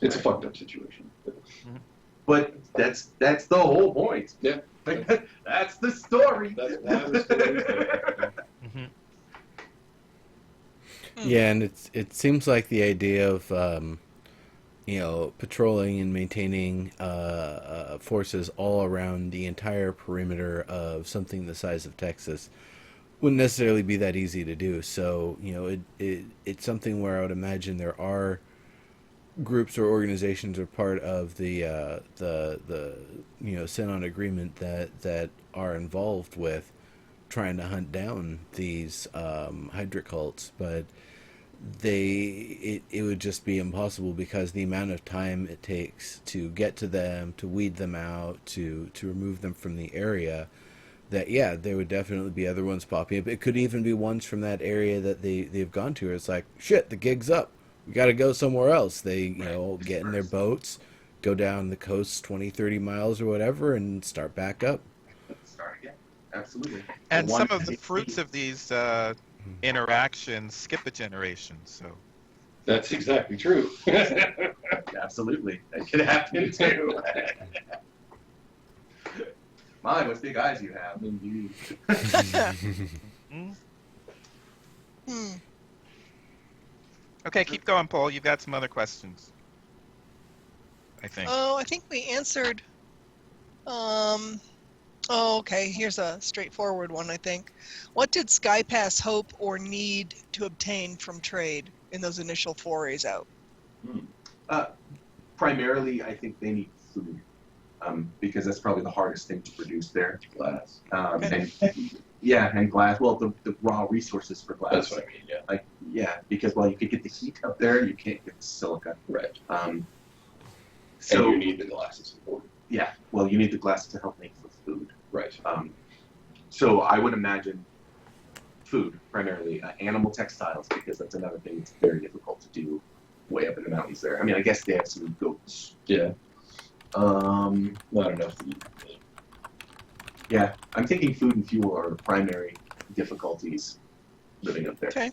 It's a fucked up situation. But that's the whole point. Yeah. That's the story. That's why the story's there. Yeah, and it seems like the idea of patrolling and maintaining forces all around the entire perimeter of something the size of Texas wouldn't necessarily be that easy to do. So it's something where I would imagine there are groups or organizations or part of the Synod agreement that are involved with trying to hunt down these Hydra cults, but it would just be impossible because the amount of time it takes to get to them, to weed them out, to remove them from the area. That yeah, there would definitely be other ones popping up. It could even be ones from that area that they've gone to. It's like shit, the gig's up. We got to go somewhere else. They get in their boats, go down the coast 20, 30 miles or whatever, and start back up. Start again. Absolutely. And One- some of the fruits of these interactions skip a generation. So That's exactly true. Absolutely. That could happen too. My, what big eyes you have. Indeed. Hmm. okay, keep going, Paul. You've got some other questions, I think. Oh, I think we answered. Oh, okay. Here's a straightforward one, I think. What did SkyPass hope or need to obtain from trade in those initial forays out? Primarily, I think they need food, because that's probably the hardest thing to produce there. Glass. And and glass. Well, the raw resources for glass. That's what I mean. Yeah. Because while you could get the heat up there, you can't get the silica. Right. So And you need the glasses. yeah, well, you need the glass to help make the food. Right. So I would imagine food primarily, animal textiles, because that's another thing that's very difficult to do way up in the mountains there. I mean, I guess they have some goats. Yeah. Not enough to eat. Yeah, I'm thinking food and fuel are the primary difficulties living up there. Okay.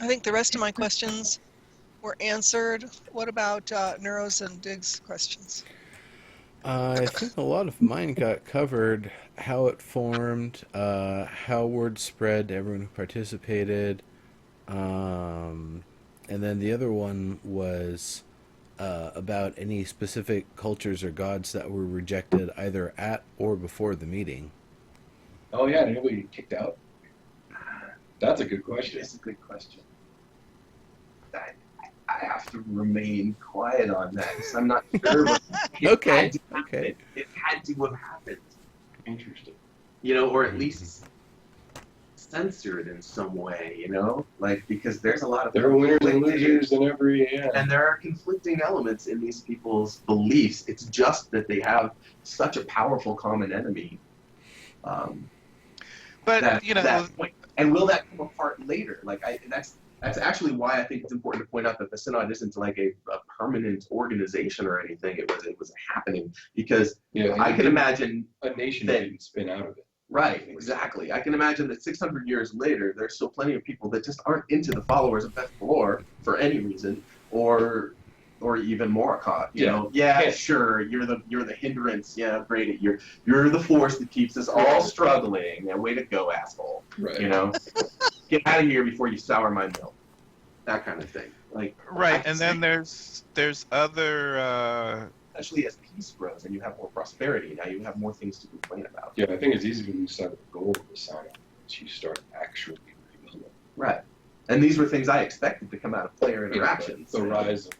I think the rest of my questions were answered. What about Neuro's and Dig's questions? I think a lot of mine got covered. How it formed, how word spread to everyone who participated, and then the other one was about any specific cultures or gods that were rejected either at or before the meeting. Oh yeah, did anybody get kicked out? That's a good question. It's a good question. I have to remain quiet on that because I'm not sure. Okay. It had to have happened. Interesting. Or at least censored in some way, because there's a lot of There are winners and conflicting- losers in every and there are conflicting elements in these people's beliefs. It's just that they have such a powerful common enemy. But that point. And will that come apart later? That's actually why I think it's important to point out that the Synod isn't like a permanent organization or anything. It was happening because I can imagine a nation that- didn't spin out of it. Right, exactly. I can imagine that 600 years later, there's still plenty of people that just aren't into the followers of Beth Valor for any reason, or even more caught. Sure, you're the hindrance. Yeah, great. You're the force that keeps us all struggling. Yeah, way to go, asshole. Right. Get out of here before you sour my milk. That kind of thing. right, and then there's other. Especially as peace grows and you have more prosperity, now you have more things to complain about. Yeah, I think it's easy to lose sight of the goal of the Synod once you start actually rebuilding. Right. And these were things I expected to come out of player interactions. The rise of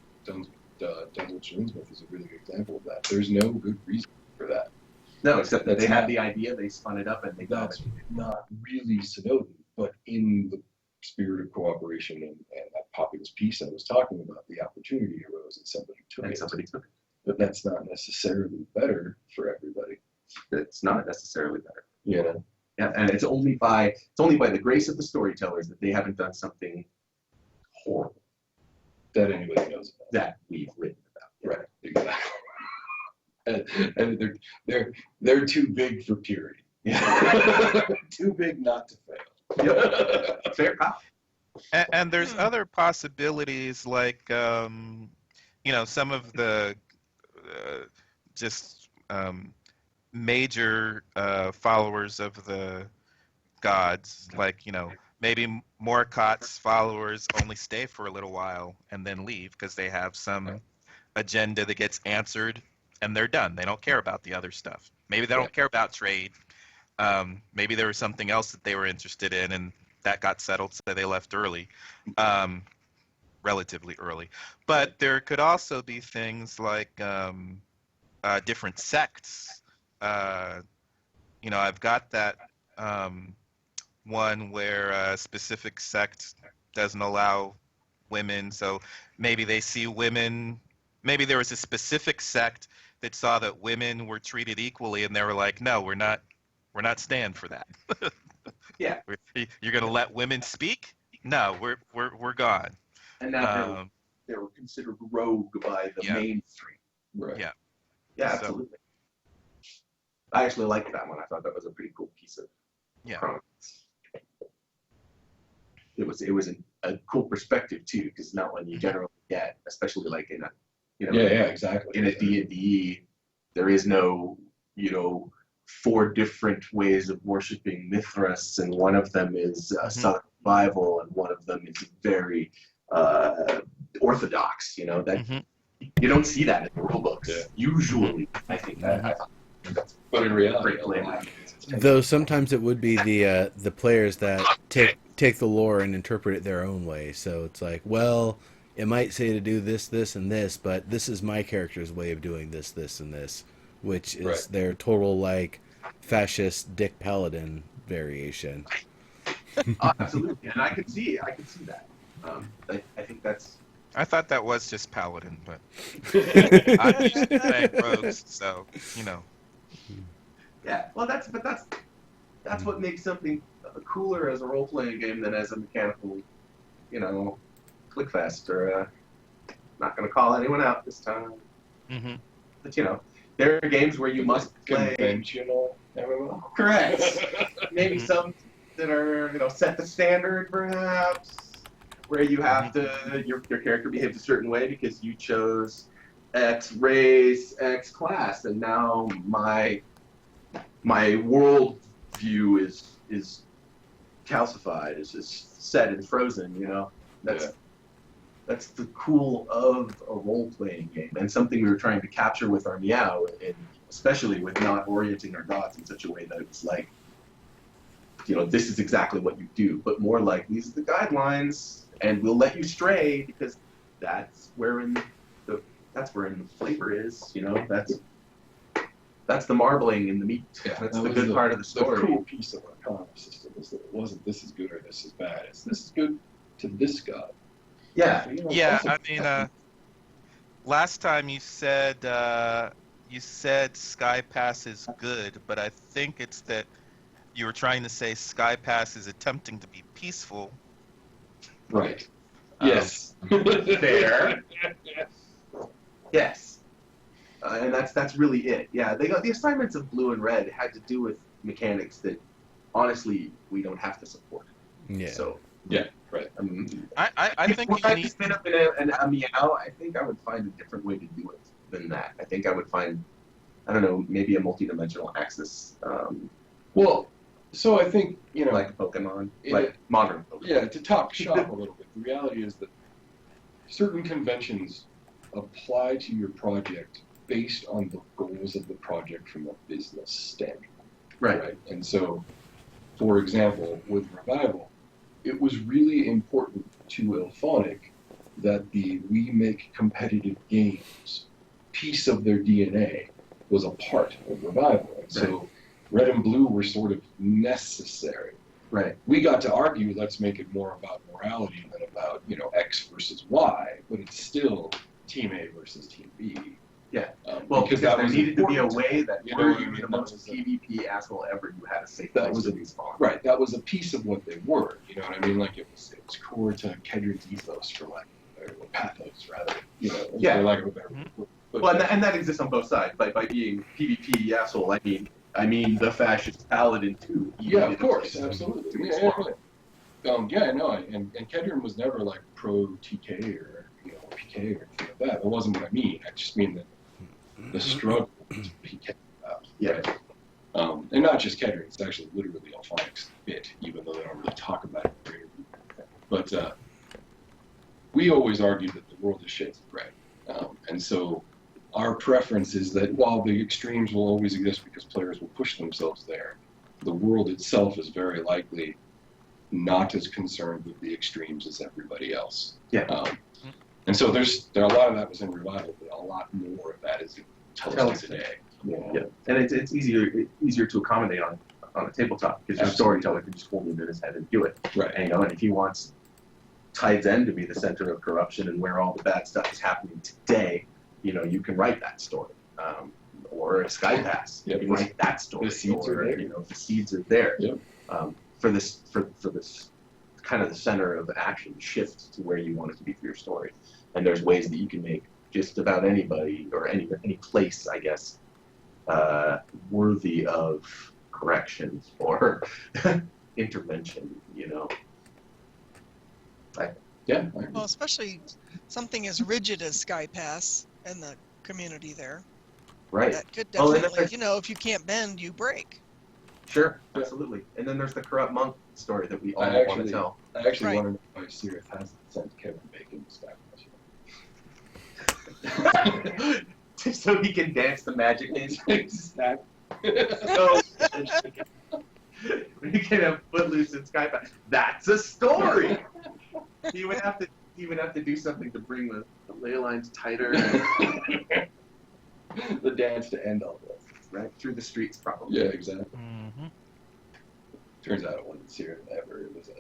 Dunwich and Innsmouth is a really good example of that. There's no good reason for that. No, except that That's they had not- the idea, they spun it up, and they got That's it. not really Synodan, but in the spirit of cooperation and that populist peace I was talking about, the opportunity arose and somebody took And it. somebody took it. But that's not necessarily better for everybody. It's not necessarily better. Yeah. Yeah, and it's only by the grace of the storytellers that they haven't done something horrible That anybody knows about. that we've written about. Right. Exactly. and they're too big for purity. Too big not to fail. Yep. Fair cop. And there's other possibilities like some of the just major followers of the gods, like maybe Morcott's followers only stay for a little while and then leave because they have some agenda that gets answered and they're done. They don't care about the other stuff. Maybe they don't care about trade. Maybe there was something else that they were interested in and that got settled, so they left early, relatively early. But there could also be things like different sects. I've got that one where a specific sect doesn't allow women, so maybe they see women. Maybe there was a specific sect that saw that women were treated equally, and they were like, "No, we're not staying for that." Yeah. You're gonna let women speak? No, we're gone. And now they were considered rogue by the mainstream. Right. Yeah. Yeah, So- absolutely. I actually liked that one. I thought that was a pretty cool piece of Chronicles. It was a cool perspective too, because not one you generally get, especially like in a exactly. in a D&D, there is no 4 different ways of worshiping Mithras, and one of them is Southern Bible, and one of them is very orthodox. That you don't see that in the rule books. Yeah. Usually, I think I thought that's but in reality, great play. Though sometimes it would be the players that take the lore and interpret it their own way. So it's like, well, it might say to do this, this, and this, but this is my character's way of doing this, this, and this, which is their total like fascist Dick Paladin variation. Absolutely, and I could see that. I think that's. I thought that was just Paladin, but I'm used to playing rogues, so Yeah, well, that's what makes something cooler as a role-playing game than as a mechanical, clickfest or not going to call anyone out this time. Mm-hmm. But there are games where you must play conventional MMO. Correct. Maybe some that are set the standard, perhaps, where you have to your character behaves a certain way because you chose X race, X class, and now my world view is calcified, is set and frozen. That's the cool of a role-playing game, and something we were trying to capture with our Meow, and especially with not orienting our dots in such a way that it's like, this is exactly what you do, but more like, these are the guidelines, and we'll let you stray because that's wherein the flavor is. That's the marbling in the meat. Yeah, that's the good part of the story. The cool piece of our combat system is that it wasn't this is good or this is bad. It's this is good to this god. Yeah. I mean, last time you said Sky Pass is good, but I think it's that you were trying to say Sky Pass is attempting to be peaceful. Right. Yes. There. Yes. And that's really it. Yeah, the assignments of Blue and Red had to do with mechanics that, honestly, we don't have to support. Yeah. So. Yeah. Right. I think if I spin up a Meow, I think I would find a different way to do it than that. I think I would find, I don't know, maybe a multi-dimensional axis. Well, so I think like Pokemon, like modern Pokemon. Yeah, to top shop a little bit. The reality is that certain conventions apply to your project based on the goals of the project from a business standpoint. Right. And so, for example, with Revival, it was really important to Ilphonic that the we make competitive games piece of their DNA was a part of Revival. And so Red and Blue were sort of necessary. Right. We got to argue, let's make it more about morality than about, X versus Y, but it's still Team A versus Team B. Yeah. Well, because there needed to be a way that were you the most PvP asshole ever, you had a safe place to respawn. Right. That was a piece of what they were. You know what I mean? Like it was core to Kedron's ethos, for lack of a better word, pathos rather. For lack of a better word. Well, and that exists on both sides. By being PvP asshole, I mean the fascist paladin too. Yeah, of course, absolutely. And Kedron was never like pro TK or PK or anything like that. That wasn't what I mean. I just mean that the struggle to PK out. Yeah. And not just Kedron, it's actually literally Alphonic's bit, even though they don't really talk about it very much. But we always argue that the world is shades of gray. And so our preference is that while the extremes will always exist because players will push themselves there, the world itself is very likely not as concerned with the extremes as everybody else. Yeah. And so there a lot of that was in Revival, but a lot more of that is in Theleston today. Yeah. And it's easier to accommodate on on a tabletop because your storyteller can just hold it in his head and do it. Right. And, you know, and if he wants Tide's End to be the center of corruption and where all the bad stuff is happening today, you know, you can write that story. Or a Sky Pass, you can write that story. The seeds are there. You know, the seeds are there. Yep. For this kind of the center of action shift to where you want it to be for your story. And there's ways that you can make just about anybody or any place, I guess, worthy of correction or intervention, you know. Well, especially something as rigid as Sky Pass and the community there. Right. That could Oh, and definitely, there's- you know, if you can't bend, you break. Sure, absolutely. And then there's the corrupt monk story that we all I want to tell. I actually Right. want to know why Sirith hasn't sent Kevin Bacon to Sky So he can dance the magic dance. Pass. So we can have Footloose and Skypass. That's a story. He would have to do something to bring the ley lines tighter. The dance to end all this. Right through the streets, probably. Yeah, exactly. Mm-hmm. Turns out it wasn't Sirith ever. It was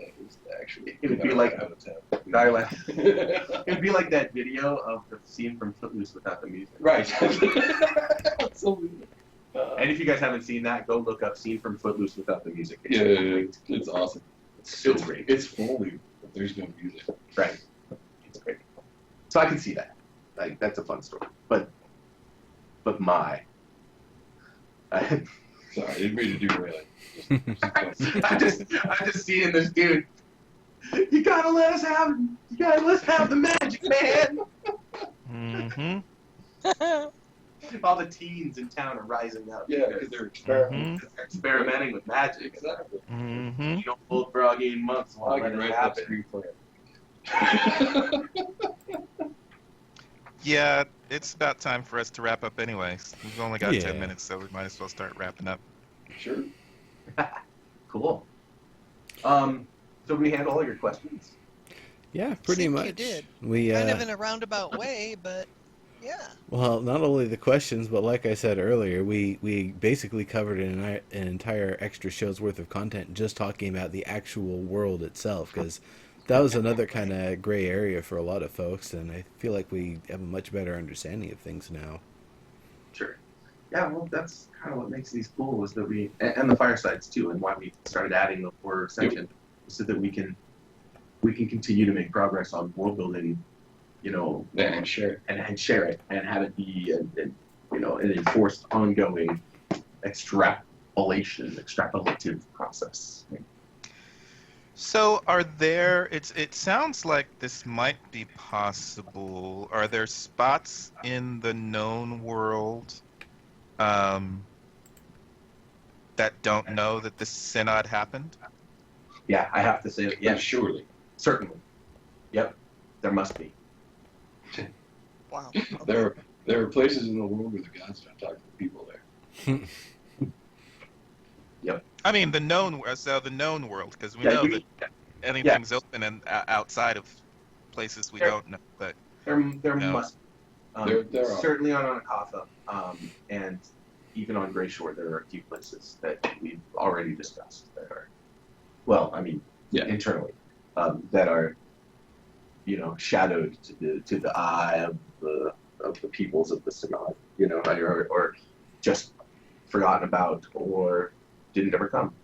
actually. It would be like Darla. It'd be like that video of the scene from Footloose without the music. Right. Absolutely. And if you guys haven't seen that, go look up "Scene from Footloose" without the music. Yeah, it's awesome. It's so great. It's Foley, but there's no music. Right. It's great. So I can see that. Like that's a fun story. But my. Sorry, I didn't mean to derail it. I'm just seeing this dude. You gotta let us have the magic, man. Mm-hmm. All the teens in town are rising up. Yeah, because they're experimenting. They're experimenting with magic. Exactly. Mm-hmm. You know, old groggy monks I won't let can it write that happen. screenplay. Yeah, it's about time for us to wrap up anyways. We've only got Yeah. 10 minutes, so we might as well start wrapping up. Sure. Cool. So we handle all your questions? Yeah, pretty Think much. you did. We Kind of in a roundabout way, but yeah. well, not only the questions, but like I said earlier, we basically covered an entire extra show's worth of content just talking about the actual world itself, because that was another kind of gray area for a lot of folks, and I feel like we have a much better understanding of things now. Sure. Yeah, well, that's kind of what makes these cool is that and the firesides too, and why we started adding the horror section, so that we can continue to make progress on world building, you know, And share it. and share it and have it be an enforced ongoing extrapolative process. So it sounds like this might be possible. Are there spots in the known world that don't know that the Synod happened? Yeah, I have to say that. Yeah, Yeah, surely. certainly. Yep, there must be. Wow. There are places in the world where the gods don't talk to the people there. I mean, the known world, because we know that anything's open and outside of places we There- don't know. But There No. must. There are. Certainly on Anakatha, and even on Grey Shore, there are a few places that we've already discussed that are, well, I mean, Yeah. internally, that are, shadowed to the eye of the peoples of the Synod, or just forgotten about or didn't ever come,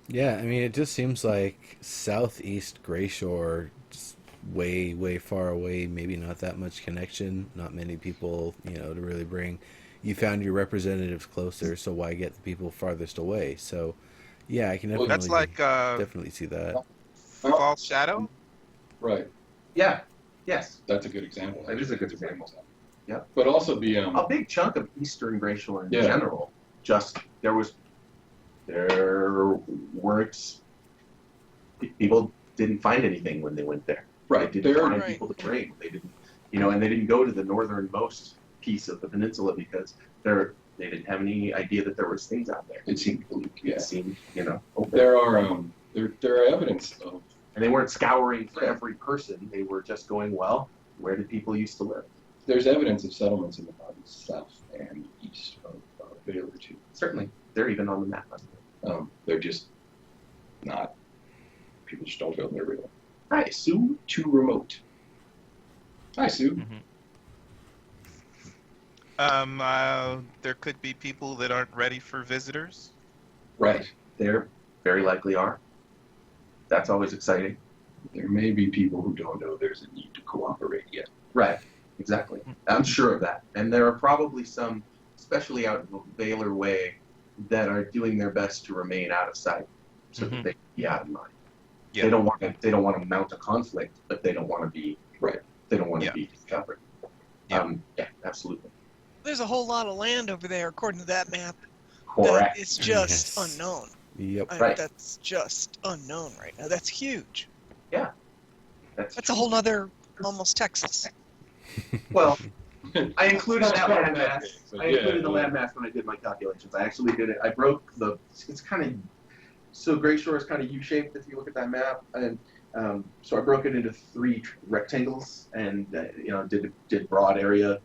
Yeah, I mean, it just seems like southeast Greyshore, just way, way far away, maybe not that much connection, not many people, to really bring. You found your representatives closer, so why get the people farthest away? So, yeah, I can Well, definitely, that's like definitely see that. False Shadow. Right. Yeah. Yes. That's a good example. That is a good That's great example. Yep. But also the A big chunk of Eastern Grey Shore in Yeah. general, there weren't people didn't find anything when they went there. right. They didn't There find Right. people to train. They didn't, and they didn't go to the northernmost piece of the peninsula because they didn't have any idea that there was things out there. it seemed bleak. Yeah. It seemed, open. There are evidence of And they weren't scouring for every person. They were just going, well, where did people used to live? there's evidence of settlements in the south and east of Baylor too. Certainly, they're even on the map. They're just not. People just don't feel they're real. Hi, Sue. Too remote. Hi, Sue. There could be people that aren't ready for visitors. Right. There very likely are. That's always exciting. There may be people who don't know there's a need to cooperate yet. Right. Exactly. I'm sure of that. And there are probably some, especially out in the Baylor way, that are doing their best to remain out of sight so that they can be out of mind. Yeah. They don't want to mount a conflict, but they don't want to be Right. They don't want to be discovered. Yeah. Yeah, absolutely. There's a whole lot of land over there, according to that map. Correct. That it's just Yes. unknown. Yep. Right. That's just unknown right now. That's huge. Yeah. That's a whole nother, almost Texas. Well, I included that Part of landmass. so I included the landmass when I did my calculations. I actually did it. I broke the. It's kind of so Great Shore is kind of U-shaped if you look at that map, and so I broke it into 3 rectangles, and did broad area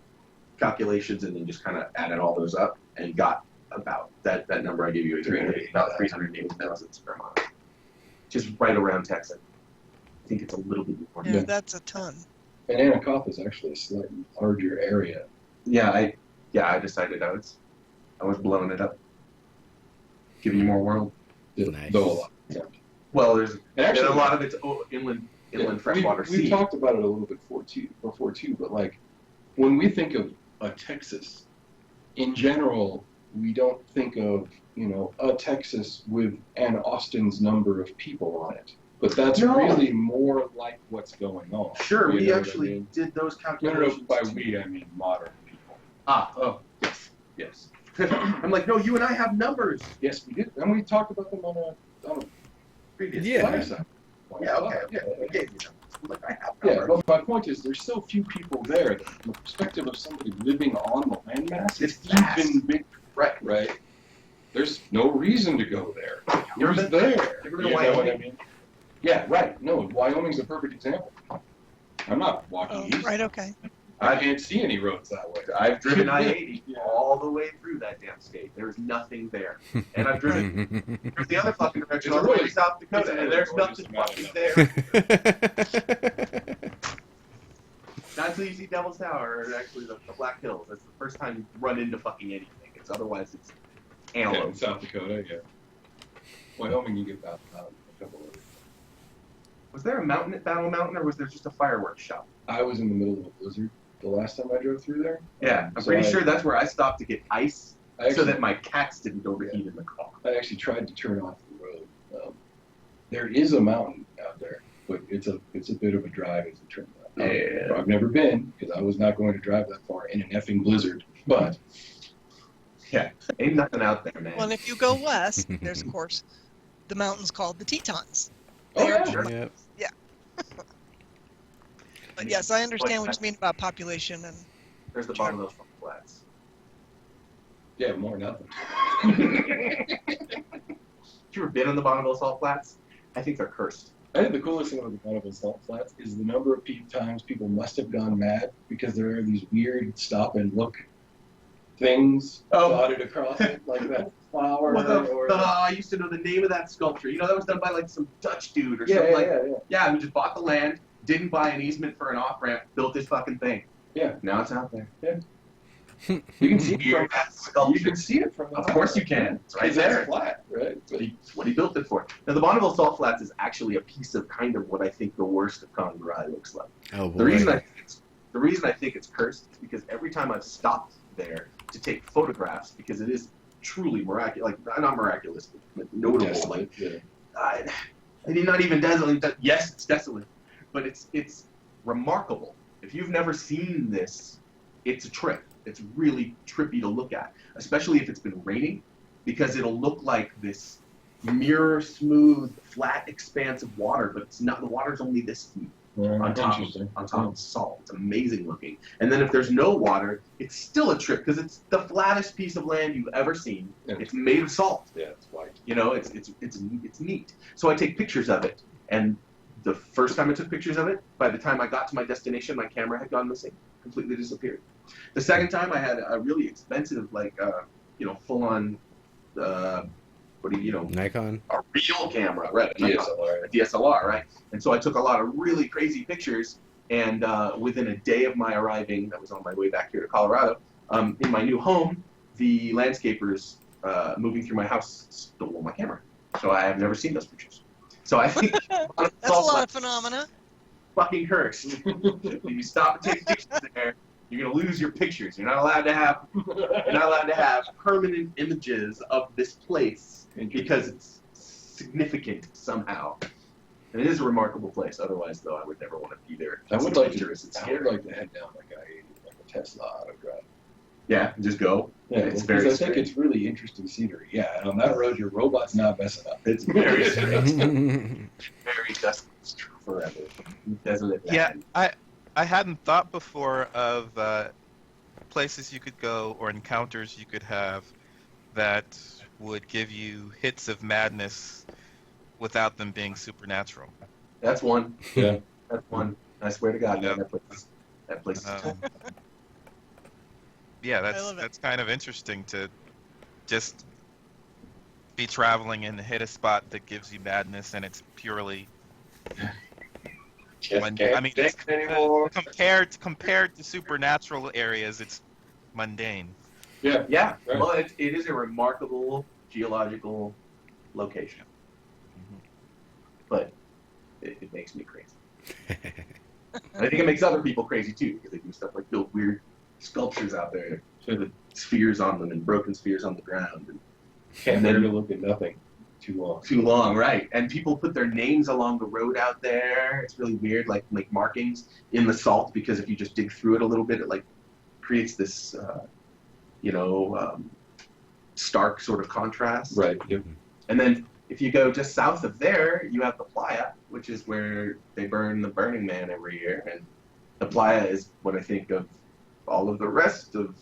calculations, and then just kind of added all those up and got about that number I gave you, about 380,000 square miles, just right around Texas. I think it's a little bit more. Yeah, that's a ton. And Anacoth is actually a slightly larger area. Yeah, I decided I was blowing it up, giving you more world. Nice. Though a lot. Yeah. Well, there's Actually, a lot of it's inland freshwater sea. We talked about it a little bit before too, but like when we think of a Texas, in general, we don't think of a Texas with an Austin's number of people on it. But that's No. really more like what's going on. Sure, You we know what I actually mean? did those No, calculations. by we I mean modern people. Yes. I'm like, no, you and I have numbers. Yes, we did, and we talked about them on a Previous. Yeah. fireside. Yeah. Okay. Yeah. I gave you numbers. I'm like, I have Yeah, numbers. but my point is, there's so few people there that from the perspective of somebody living on the landmass, It's it's vast. even big, Right. right? There's no reason to go there. You ever Who's been- there? you ever been to know what I Wyoming? mean? Yeah, right. No, Wyoming's a perfect example. I'm not walking Oh, east. right, okay. I can't see any roads that way. I've driven I-80 Yeah. all the way through that damn state. There's nothing there. And I've driven there's the other fucking direction It's all the way to really- South it's Dakota, really and there's gorgeous nothing mountain fucking up there. Not until you see Devil's Tower, or actually the Black Hills. That's the first time you run into fucking anything. It's otherwise it's Yeah, antelope. in South Dakota, yeah. Wyoming, you get about a couple of. Was there a mountain at Battle Mountain, or was there just a fireworks shop? I was in the middle of a blizzard the last time I drove through there. Yeah, I'm So pretty I- sure that's where I stopped to get ice, I actually, so that my cats didn't overheat in the car. I actually tried to turn off the road. There is a mountain out there, but it's a bit of a drive as it turns out. Yeah. I've never been because I was not going to drive that far in an effing blizzard. But Yeah, ain't nothing out there, man. Well, and if you go west, there's, of course, the mountains called the Tetons. oh They are yeah, Sure. Yep. But yes, I understand what you mean about population and There's the bottom of those fucking flats. yeah, more nothing. You ever been on the bottom of those salt flats? I think they're cursed. I think the coolest thing about the Bonneville Salt Flats is the number of times people must have gone mad because there are these weird stop and look things dotted across it, like that flower. I used to know the name of that sculpture. You know, that was done by like some Dutch dude or yeah, something yeah, like. yeah, Yeah, who just bought the land, didn't buy an easement for an off ramp, built this fucking thing. yeah. Now it's out there. You can see it Weird from ass sculpture. you can see it from the Of course you can. It's right Because that's there. flat, right? It's what he built it for. Now the Bonneville Salt Flats is actually a piece of kind of what I think the worst of Congaree looks like. Oh boy. The reason I think it's cursed is because every time I've stopped there to take photographs, because it is truly miraculous, like not miraculous, but notable. Desolate, Like yeah. I did not even desolate. Yes, it's desolate, but it's remarkable. If you've never seen this, it's a trip. It's really trippy to look at, especially if it's been raining, because it'll look like this mirror smooth, flat expanse of water, but it's not. The water's only this deep on top of salt. It's amazing looking. And then if there's no water, it's still a trip because it's the flattest piece of land you've ever seen. Yeah. It's made of salt. Yeah, it's white. You know, it's neat. So I take pictures of it, and the first time I took pictures of it, by the time I got to my destination, my camera had gone missing, completely disappeared. The second time I had a really expensive, full-on what do you know? Nikon. A real camera, right? DSLR. A DSLR, right? And so I took a lot of really crazy pictures. And within a day of my arriving, that was on my way back here to Colorado, in my new home, the landscapers moving through my house stole my camera. So I have never seen those pictures. So I think That's a lot of phenomena. fucking hurts. If you stop and take pictures there, you're gonna lose your pictures. You're not allowed to have permanent images of this place because it's significant somehow. And it is a remarkable place. Otherwise, though, I would never want to be there. I would like to head down like a Tesla autograph. Yeah, just go. Yeah, It's very I think it's really interesting scenery. Yeah, and on that road, your robot's not messing up. It's very strange. Very dusty forever. Desolate land. Yeah, I hadn't thought before of places you could go or encounters you could have that would give you hits of madness without them being supernatural. That's one. Yeah. That's one. I swear to God, Yeah. man, that place is Yeah, I love it. that's kind of interesting to just be traveling and hit a spot that gives you madness, and it's purely Just I can't mean, think anymore. compared to supernatural areas, it's mundane. Yeah. Yeah, Right. well, it is a remarkable geological location, but it makes me crazy. I think it makes other people crazy too, because they do stuff like build weird sculptures out there with spheres on them and broken spheres on the ground. And Can't bear to look at nothing too long. too long, right? And people put their names along the road out there. It's really weird, like markings in the salt, because if you just dig through it a little bit, it like creates this, stark sort of contrast. Right. Yep. And then if you go just south of there, you have the playa, which is where they burn the Burning Man every year. And the playa is what I think of all of the rest of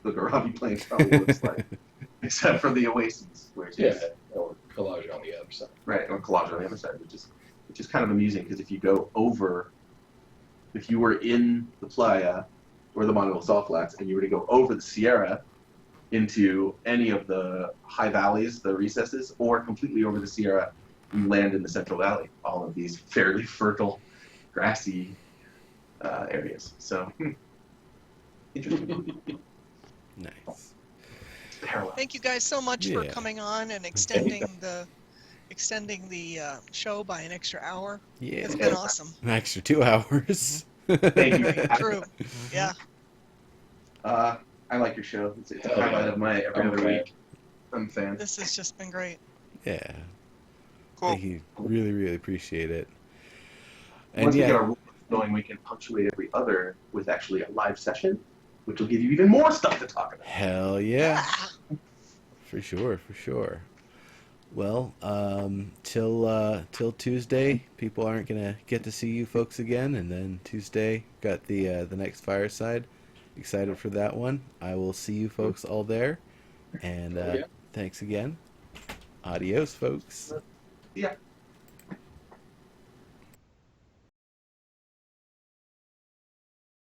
the Gorabi Plains probably looks like, except for the oases, which is Or collage on the other side. right, or collage on the other side, which is kind of amusing, because if you were in the playa or the Monumental Salt Flats and you were to go over the Sierra into any of the high valleys, the recesses, or completely over the Sierra, you land in the Central Valley, all of these fairly fertile, grassy areas. So, interesting. Nice. Parallel. Thank you guys so much for Yeah. coming on and extending the show by an extra hour. Yeah. It's been awesome. An extra 2 hours. Thank you. True. Yeah. I like your show. It's a Oh, highlight yeah. of my every I'm a other fan. week. I'm a fan. This has just been great. Yeah. Cool. Thank you. Really, really appreciate it. And Once we get yeah, our rules going, we can punctuate every other with actually a live session, which will give you even more stuff to talk about. hell yeah. For sure, for sure. Well, till Tuesday, people aren't gonna get to see you folks again, and then Tuesday got the next fireside. Excited for that one. I will see you folks all there, and Yeah. thanks again. Adios, folks. Yeah.